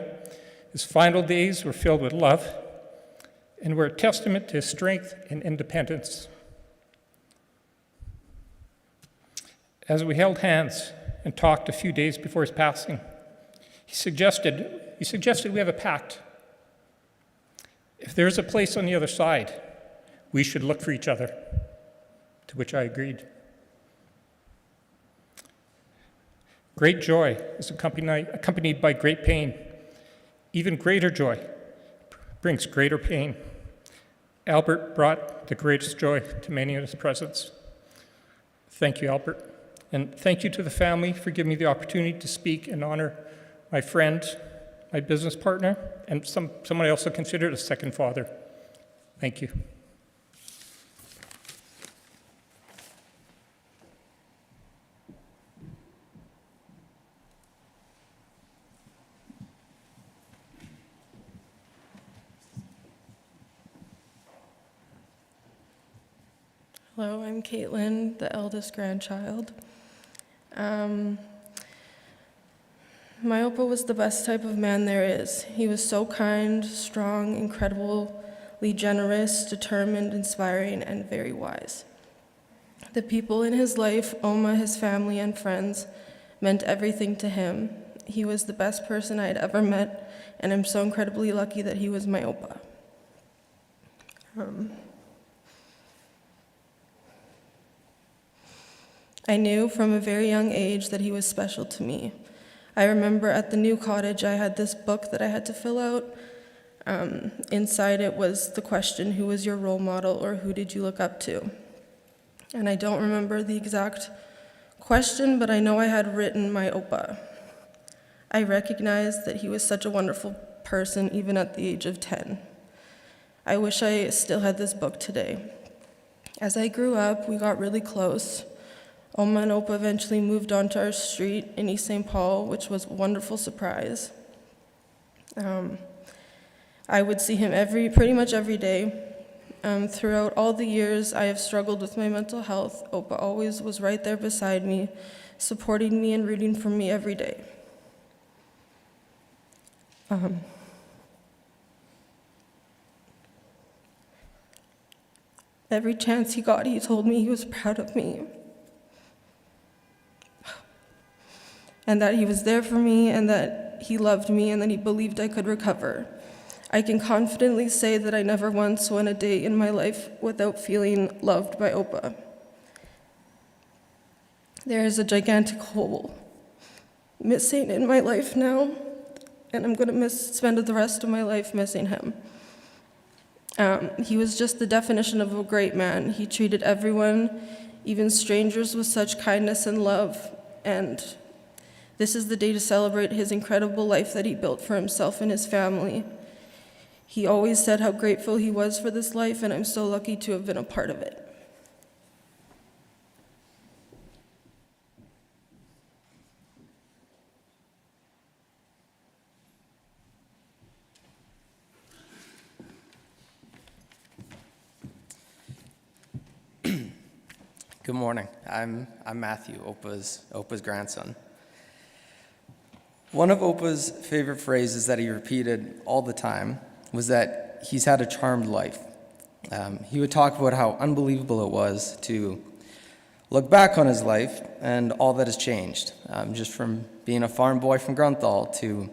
his final days were filled with love and were a testament to his strength and independence. As we held hands and talked a few days before his passing, he suggested we have a pact. If there's a place on the other side, we should look for each other, to which I agreed. Great joy is accompanied by great pain. Even greater joy brings greater pain. Albert brought the greatest joy to many in his presence. Thank you, Albert. And thank you to the family for giving me the opportunity to speak and honor my friend, my business partner, and someone I also considered a second father. Thank you. Hello, I'm Caitlin, the eldest grandchild. My Opa was the best type of man there is. He was so kind, strong, incredibly generous, determined, inspiring, and very wise. The people in his life, Oma, his family, and friends, meant everything to him. He was the best person I had ever met, and I'm so incredibly lucky that he was my Opa. I knew from a very young age that he was special to me. I remember at the new cottage I had this book that I had to fill out. Inside it was the question, who was your role model or who did you look up to? And I don't remember the exact question, but I know I had written my Opa. I recognized that he was such a wonderful person even at the age of 10. I wish I still had this book today. As I grew up, we got really close. Oma and Opa eventually moved onto our street in East St. Paul, which was a wonderful surprise. I would see him pretty much every day. Throughout all the years I have struggled with my mental health, Opa always was right there beside me, supporting me and rooting for me every day. Every chance he got, he told me he was proud of me. And that he was there for me, and that he loved me, and that he believed I could recover. I can confidently say that I never once went a day in my life without feeling loved by Opa. There is a gigantic hole missing in my life now, and I'm going to spend the rest of my life missing him. He was just the definition of a great man. He treated everyone, even strangers, with such kindness and love, and this is the day to celebrate his incredible life that he built for himself and his family. He always said how grateful he was for this life, and I'm so lucky to have been a part of it. Good morning. I'm Matthew, Opa's grandson. One of Opa's favorite phrases that he repeated all the time was that he's had a charmed life. He would talk about how unbelievable it was to look back on his life and all that has changed, just from being a farm boy from Grunthal to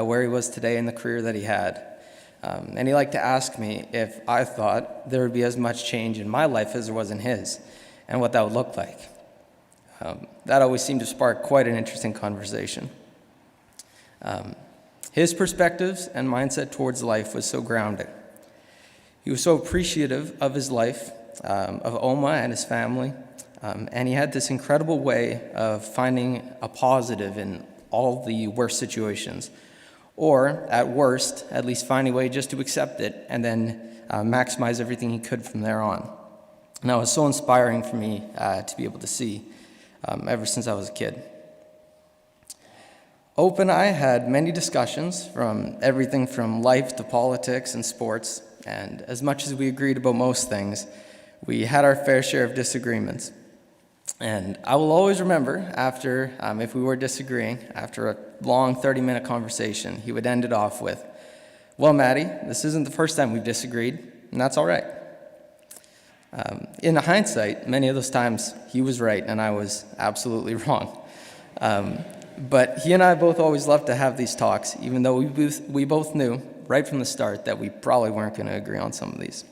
where he was today and the career that he had. And he liked to ask me if I thought there would be as much change in my life as there was in his, and what that would look like. That always seemed to spark quite an interesting conversation. His perspectives and mindset towards life was so grounding. He was so appreciative of his life, of Oma and his family, and he had this incredible way of finding a positive in all the worst situations, or at worst, at least find a way just to accept it and then maximize everything he could from there on. And that was so inspiring for me to be able to see ever since I was a kid. Ope and I had many discussions from everything from life to politics and sports, and as much as we agreed about most things, we had our fair share of disagreements. And I will always remember after, if we were disagreeing, after a long 30-minute conversation, he would end it off with, "Well, Maddie, this isn't the first time we've disagreed, and that's all right." In hindsight, many of those times he was right and I was absolutely wrong. But he and I both always loved to have these talks, even though we both knew right from the start that we probably weren't going to agree on some of these.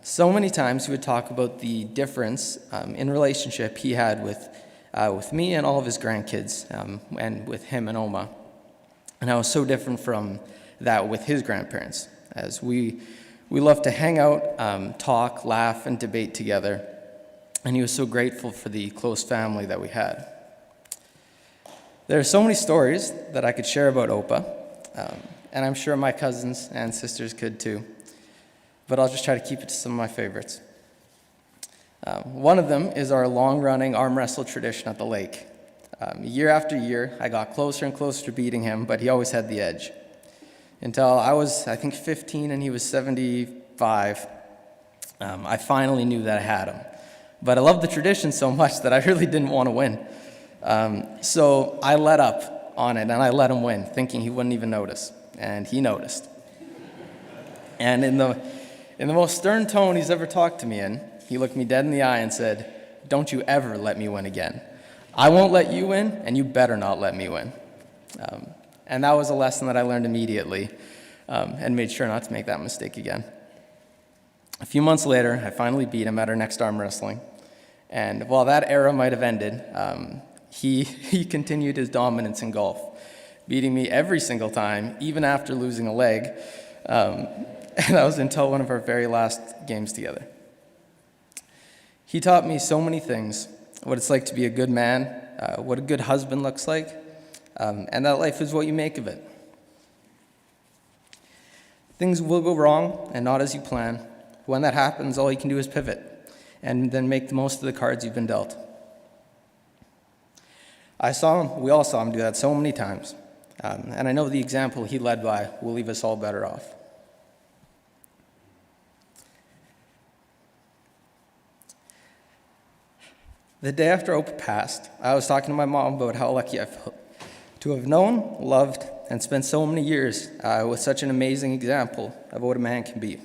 So many times he would talk about the difference in relationship he had with me and all of his grandkids, and with him and Oma. And I was so different from that with his grandparents, as we loved to hang out, talk, laugh, and debate together. And he was so grateful for the close family that we had. There are so many stories that I could share about Opa, and I'm sure my cousins and sisters could too. But I'll just try to keep it to some of my favorites. One of them is our long-running arm wrestle tradition at the lake. Year after year, I got closer and closer to beating him, but he always had the edge. Until I was, I think, 15 and he was 75, I finally knew that I had him. But I loved the tradition so much that I really didn't want to win. So I let up on it and I let him win, thinking he wouldn't even notice. And he noticed. And in the most stern tone he's ever talked to me in, he looked me dead in the eye and said, "Don't you ever let me win again. I won't let you win, and you better not let me win." And that was a lesson that I learned immediately, and made sure not to make that mistake again. A few months later, I finally beat him at our next arm wrestling. And while that era might have ended, he continued his dominance in golf, beating me every single time, even after losing a leg. And that was until one of our very last games together. He taught me so many things, what it's like to be a good man, what a good husband looks like, and that life is what you make of it. Things will go wrong and not as you plan. When that happens, all you can do is pivot and then make the most of the cards you've been dealt. We all saw him do that so many times, and I know the example he led by will leave us all better off. The day after Opa passed, I was talking to my mom about how lucky I felt to have known, loved, and spent so many years with such an amazing example of what a man can be.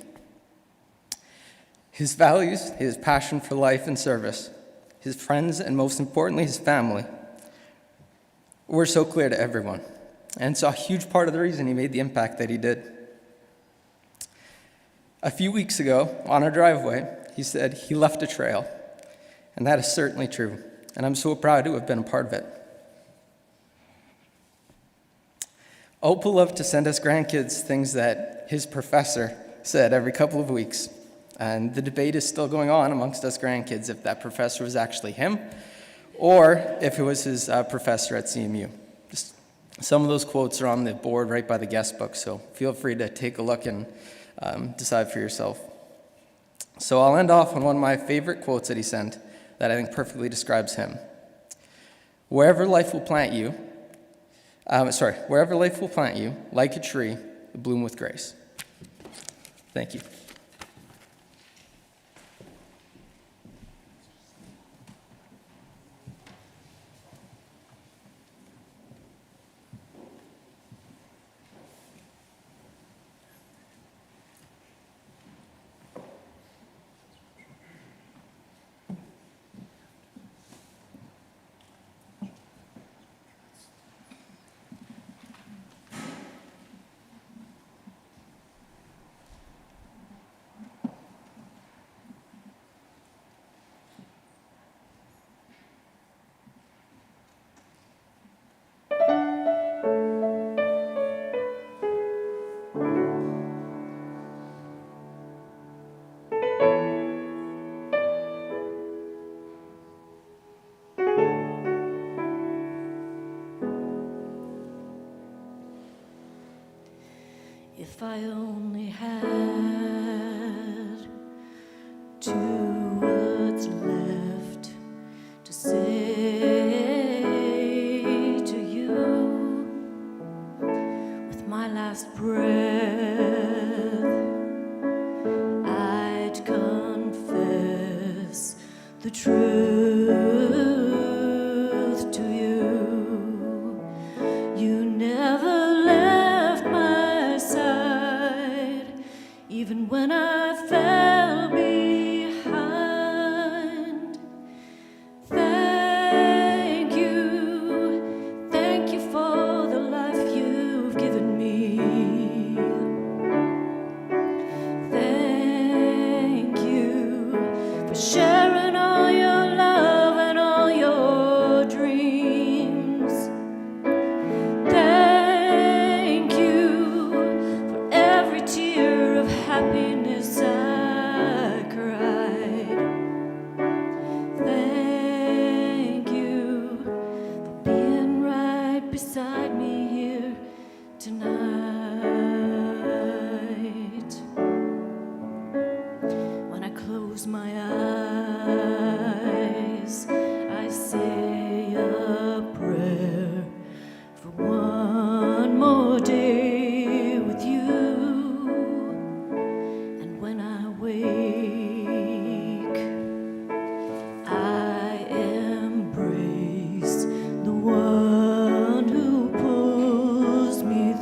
His values, his passion for life and service, his friends, and most importantly, his family, were so clear to everyone, and so a huge part of the reason he made the impact that he did. A few weeks ago, on our driveway, he said he left a trail. And that is certainly true, and I'm so proud to have been a part of it. Opa loved to send us grandkids things that his professor said every couple of weeks, and the debate is still going on amongst us grandkids if that professor was actually him or if it was his professor at CMU. Just some of those quotes are on the board right by the guest book, so feel free to take a look and decide for yourself. So I'll end off on one of my favorite quotes that he sent that I think perfectly describes him. Wherever life will plant you, like a tree, bloom with grace. Thank you. I only had 2 words left to say to you, with my last breath I'd confess the truth to you. You never left my side, even when I fell behind. Thank you for the life you've given me. Thank you for sharing all your love and all your dreams. Thank you for every tear of happiness I cried. Thank you for being right beside me here tonight. When I close my eyes, I say a prayer for one more day with you. And when I wake, I embrace the one who pulls me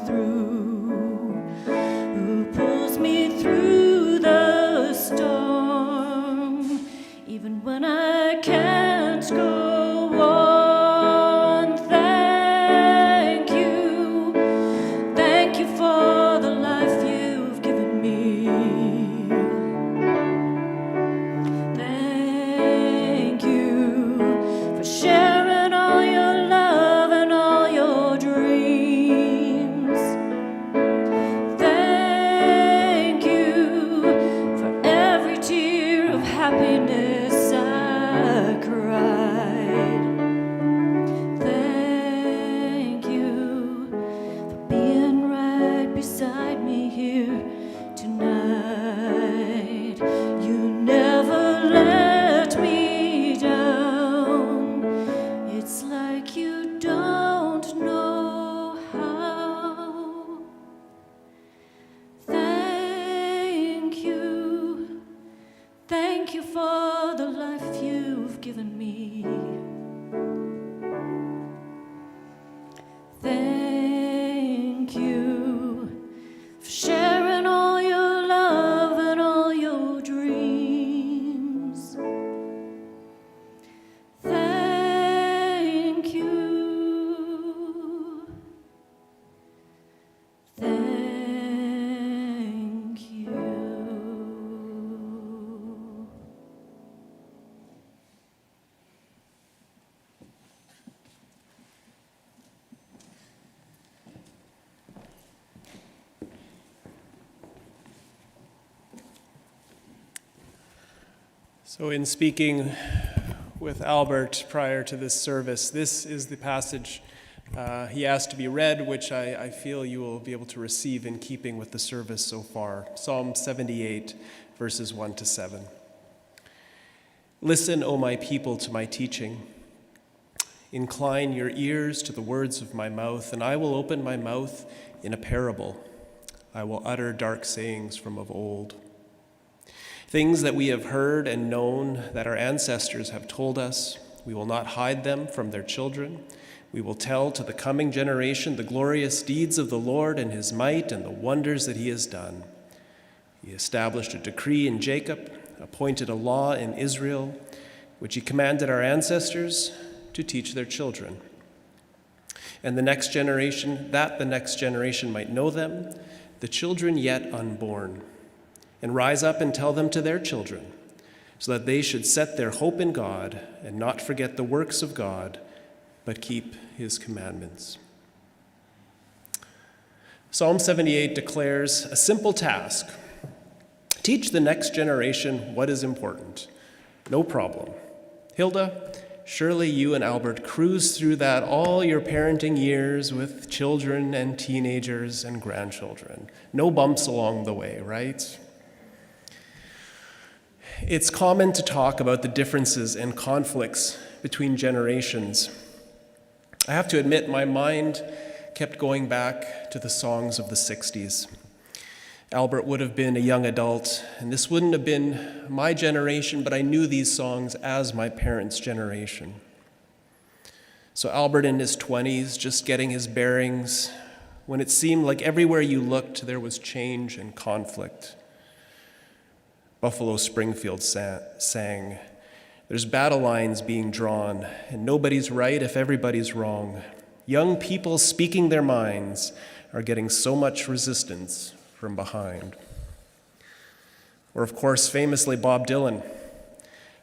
through the storm, even when I can't go on. Thank you for the life you've given me. Thank you for sharing all your love and all your dreams. Thank you for every tear of happiness I cried. Thank you for being right beside me here tonight. You never let me down. It's like you don't know how. Thank you for the life you've given me. Thank you for sharing all your love and all your dreams. Thank you. Thank you. So, in speaking with Albert prior to this service, this is the passage he asked to be read, which I feel you will be able to receive in keeping with the service so far. Psalm 78, verses 1 to 7. Listen, O my people, to my teaching. Incline your ears to the words of my mouth, and I will open my mouth in a parable. I will utter dark sayings from of old. Things that we have heard and known that our ancestors have told us, we will not hide them from their children. We will tell to the coming generation the glorious deeds of the Lord and his might and the wonders that he has done. He established a decree in Jacob, appointed a law in Israel, which he commanded our ancestors to teach their children. And the next generation might know them, the children yet unborn, and rise up and tell them to their children, so that they should set their hope in God and not forget the works of God, but keep his commandments. Psalm 78 declares a simple task. Teach the next generation what is important. No problem. Hilda, Surely you and Albert cruised through that all your parenting years with children and teenagers and grandchildren. No bumps along the way, right? It's common to talk about the differences and conflicts between generations. I have to admit, my mind kept going back to the songs of the 60s. Albert would have been a young adult, and this wouldn't have been my generation, but I knew these songs as my parents' generation. So Albert in his 20s, just getting his bearings, when it seemed like everywhere you looked there was change and conflict. Buffalo Springfield sang, "There's battle lines being drawn, and nobody's right if everybody's wrong. Young people speaking their minds are getting so much resistance from behind." Or, of course, famously, Bob Dylan.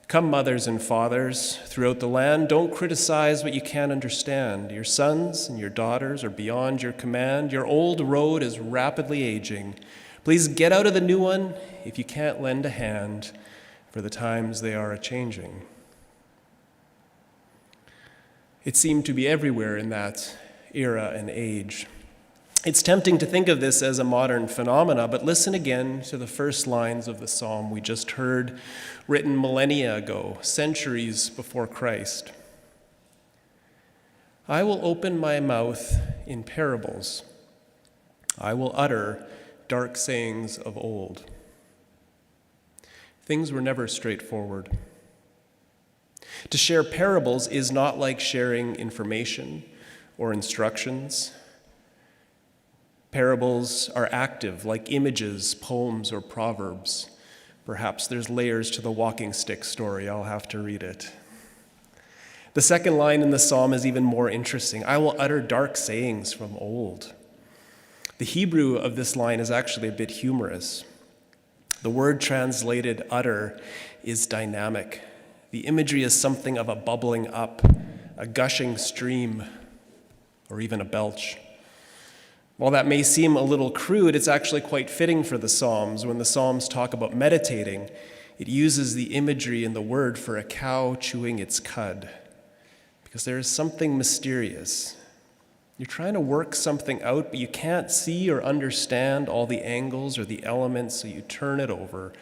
"Come, mothers and fathers throughout the land, don't criticize what you can't understand. Your sons and your daughters are beyond your command. Your old road is rapidly aging. Please get out of the new one if you can't lend a hand, for the times they are a-changing." It seemed to be everywhere in that era and age. It's tempting to think of this as a modern phenomena, but listen again to the first lines of the psalm we just heard, written millennia ago, centuries before Christ. "I will open my mouth in parables. I will utter dark sayings of old." Things were never straightforward. To share parables is not like sharing information or instructions. Parables are active, like images, poems, or proverbs. Perhaps there's layers to the walking stick story. I'll have to read it. The second line in the psalm is even more interesting. "I will utter dark sayings from old." The Hebrew of this line is actually a bit humorous. The word translated utter is dynamic. The imagery is something of a bubbling up, a gushing stream, or even a belch. While that may seem a little crude, it's actually quite fitting for the Psalms. When the Psalms talk about meditating, it uses the imagery in the word for a cow chewing its cud, because there is something mysterious. You're trying to work something out, but you can't see or understand all the angles or the elements, so you turn it over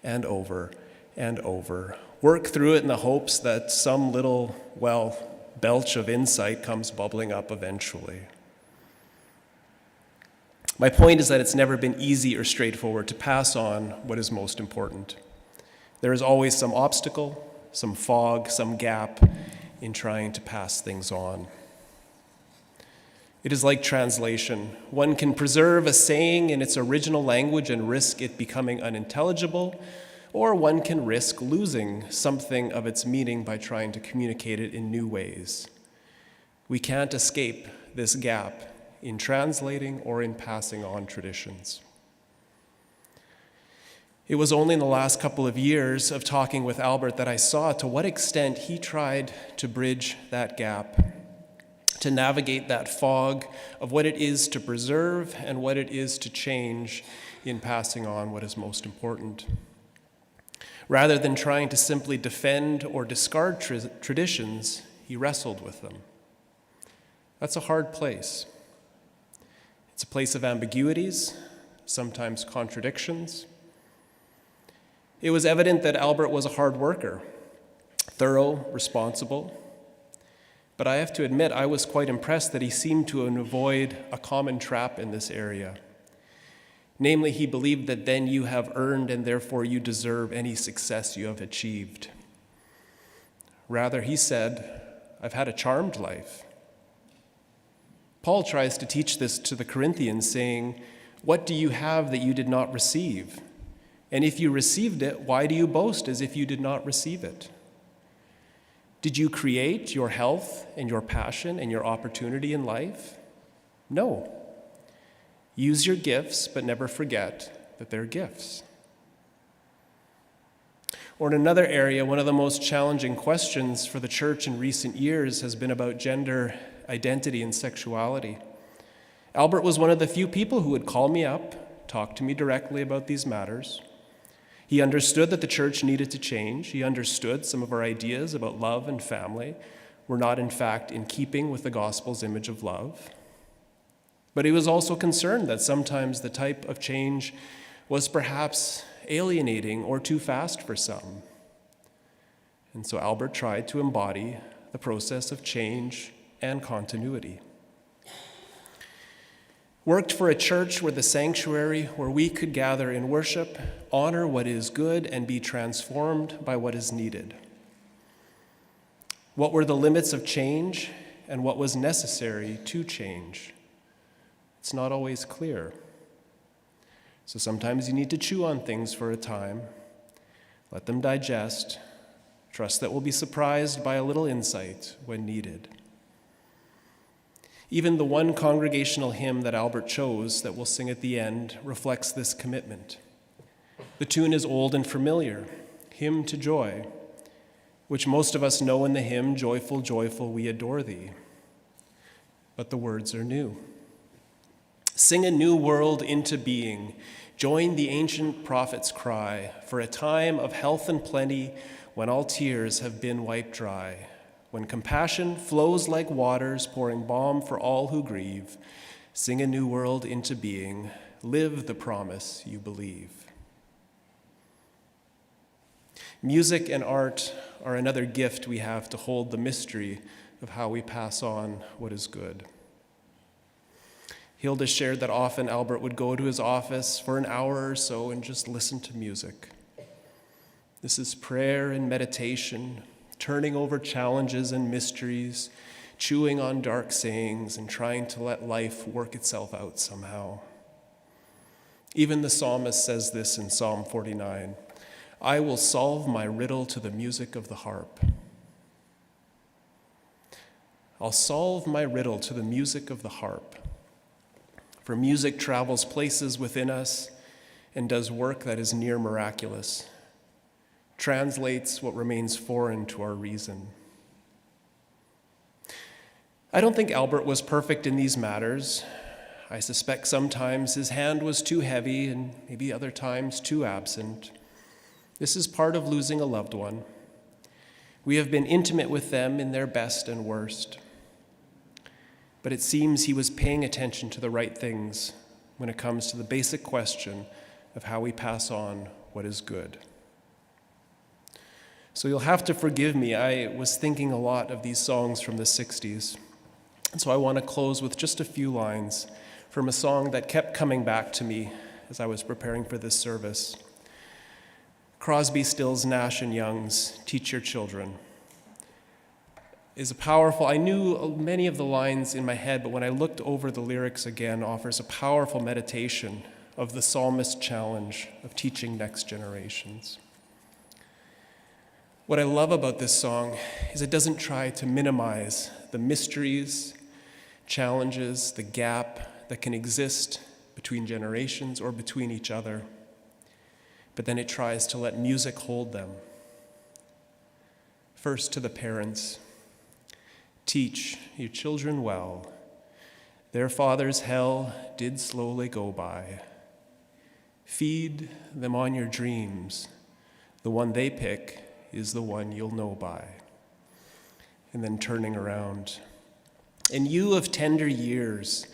and over and over. Work through it in the hopes that some little, belch of insight comes bubbling up eventually. My point is that it's never been easy or straightforward to pass on what is most important. There is always some obstacle, some fog, some gap in trying to pass things on. It is like translation. One can preserve a saying in its original language and risk it becoming unintelligible, or one can risk losing something of its meaning by trying to communicate it in new ways. We can't escape this gap in translating or in passing on traditions. It was only in the last couple of years of talking with Albert that I saw to what extent he tried to bridge that gap, to navigate that fog of what it is to preserve and what it is to change in passing on what is most important. Rather than trying to simply defend or discard traditions, he wrestled with them. That's a hard place. It's a place of ambiguities, sometimes contradictions. It was evident that Albert was a hard worker, thorough, responsible. But I have to admit, I was quite impressed that he seemed to avoid a common trap in this area. Namely, he believed that then you have earned and therefore you deserve any success you have achieved. Rather, he said, I've had a charmed life. Paul tries to teach this to the Corinthians, saying, what do you have that you did not receive? And if you received it, why do you boast as if you did not receive it? Did you create your health and your passion and your opportunity in life? No. Use your gifts, but never forget that they're gifts. Or in another area, one of the most challenging questions for the church in recent years has been about gender identity and sexuality. Albert was one of the few people who would call me up, talk to me directly about these matters. He understood that the church needed to change. He understood some of our ideas about love and family were not, in fact, in keeping with the gospel's image of love. But he was also concerned that sometimes the type of change was perhaps alienating or too fast for some. And so Albert tried to embody the process of change and continuity. Worked for a church where the sanctuary, where we could gather in worship, honor what is good, and be transformed by what is needed. What were the limits of change and what was necessary to change? It's not always clear. So sometimes you need to chew on things for a time, let them digest, trust that we'll be surprised by a little insight when needed. Even the one congregational hymn that Albert chose that we'll sing at the end reflects this commitment. The tune is old and familiar, Hymn to Joy, which most of us know in the hymn, Joyful, joyful, we adore thee. But the words are new. Sing a new world into being. Join the ancient prophet's cry for a time of health and plenty when all tears have been wiped dry. When compassion flows like waters, pouring balm for all who grieve, sing a new world into being. Live the promise you believe. Music and art are another gift we have to hold the mystery of how we pass on what is good. Hilda shared that often Albert would go to his office for an hour or so and just listen to music. This is prayer and meditation, turning over challenges and mysteries, chewing on dark sayings, and trying to let life work itself out somehow. Even the psalmist says this in Psalm 49, I will solve my riddle to the music of the harp. I'll solve my riddle to the music of the harp. For music travels places within us and does work that is near miraculous, translates what remains foreign to our reason. I don't think Albert was perfect in these matters. I suspect sometimes his hand was too heavy and maybe other times too absent. This is part of losing a loved one. We have been intimate with them in their best and worst. But it seems he was paying attention to the right things when it comes to the basic question of how we pass on what is good. So you'll have to forgive me. I was thinking a lot of these songs from the 60s. And so I want to close with just a few lines from a song that kept coming back to me as I was preparing for this service. Crosby, Stills, Nash & Young's Teach Your Children is a powerful, I knew many of the lines in my head, but when I looked over the lyrics again, offers a powerful meditation of the psalmist's challenge of teaching next generations. What I love about this song is it doesn't try to minimize the mysteries, challenges, the gap that can exist between generations or between each other, but then it tries to let music hold them. First to the parents, teach your children well. Their father's hell did slowly go by. Feed them on your dreams. The one they pick is the one you'll know by. And then turning around. And you of tender years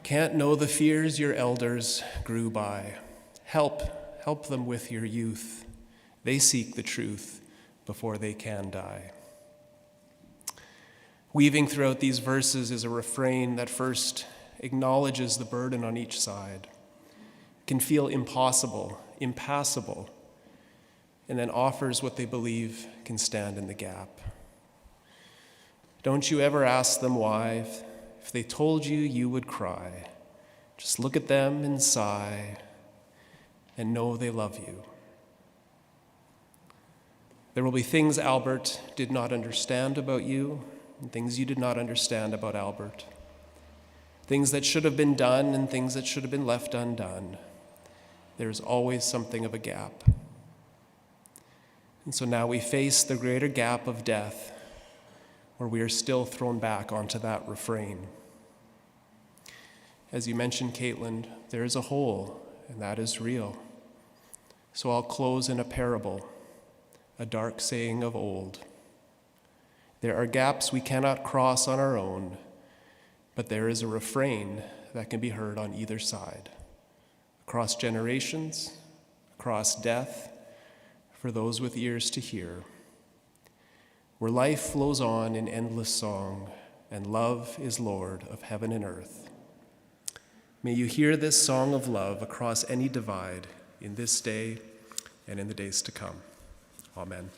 can't know the fears your elders grew by. Help them with your youth. They seek the truth before they can die. Weaving throughout these verses is a refrain that first acknowledges the burden on each side, can feel impossible, impassable, and then offers what they believe can stand in the gap. Don't you ever ask them why. If they told you, you would cry. Just look at them and sigh and know they love you. There will be things Albert did not understand about you, and things you did not understand about Albert. Things that should have been done and things that should have been left undone. There's always something of a gap. And so now we face the greater gap of death, where we are still thrown back onto that refrain. As you mentioned, Caitlin, there is a hole, and that is real. So I'll close in a parable, a dark saying of old. There are gaps we cannot cross on our own, but there is a refrain that can be heard on either side, across generations, across death, for those with ears to hear, where life flows on in endless song, and love is Lord of heaven and earth. May you hear this song of love across any divide in this day and in the days to come. Amen.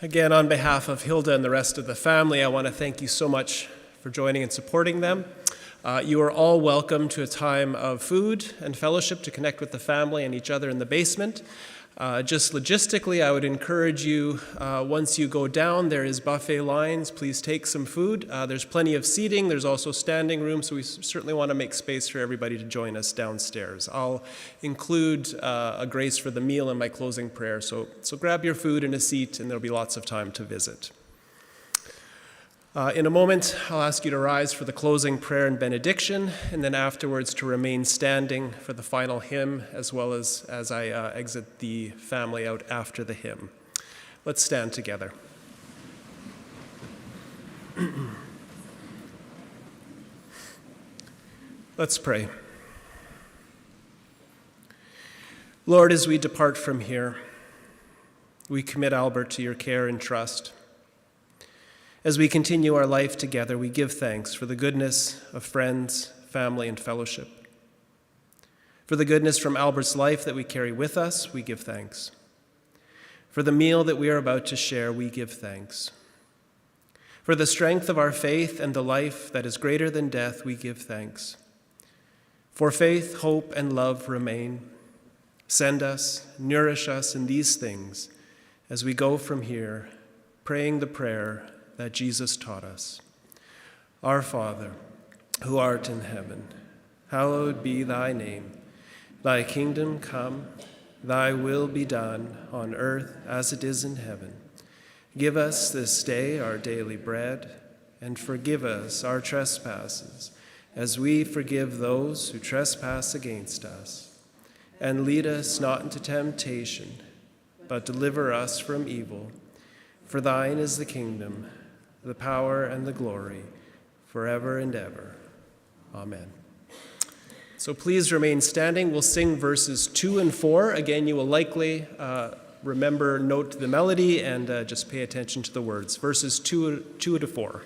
Again, on behalf of Hilda and the rest of the family, I want to thank you so much for joining and supporting them. You are all welcome to a time of food and fellowship to connect with the family and each other in the basement. Just logistically, I would encourage you, once you go down, there is buffet lines. Please take some food. There's plenty of seating. There's also standing room, so we certainly want to make space for everybody to join us downstairs. I'll include a grace for the meal in my closing prayer, so grab your food and a seat, and there'll be lots of time to visit. In a moment, I'll ask you to rise for the closing prayer and benediction, and then afterwards to remain standing for the final hymn, as well as I exit the family out after the hymn. Let's stand together. Let's pray. Lord, as we depart from here, we commit Albert to your care and trust. As we continue our life together, we give thanks for the goodness of friends, family, and fellowship. For the goodness from Albert's life that we carry with us, we give thanks. For the meal that we are about to share, we give thanks. For the strength of our faith and the life that is greater than death, we give thanks. For faith, hope, and love remain. Send us, nourish us in these things as we go from here, praying the prayer that Jesus taught us. Our Father, who art in heaven, hallowed be thy name. Thy kingdom come, thy will be done on earth as it is in heaven. Give us this day our daily bread, and forgive us our trespasses, as we forgive those who trespass against us. And lead us not into temptation, but deliver us from evil. For thine is the kingdom, the power, and the glory, forever and ever. Amen. So please remain standing. We'll sing verses 2 and 4. Again, you will likely note the melody and just pay attention to the words. Verses 2 to 4.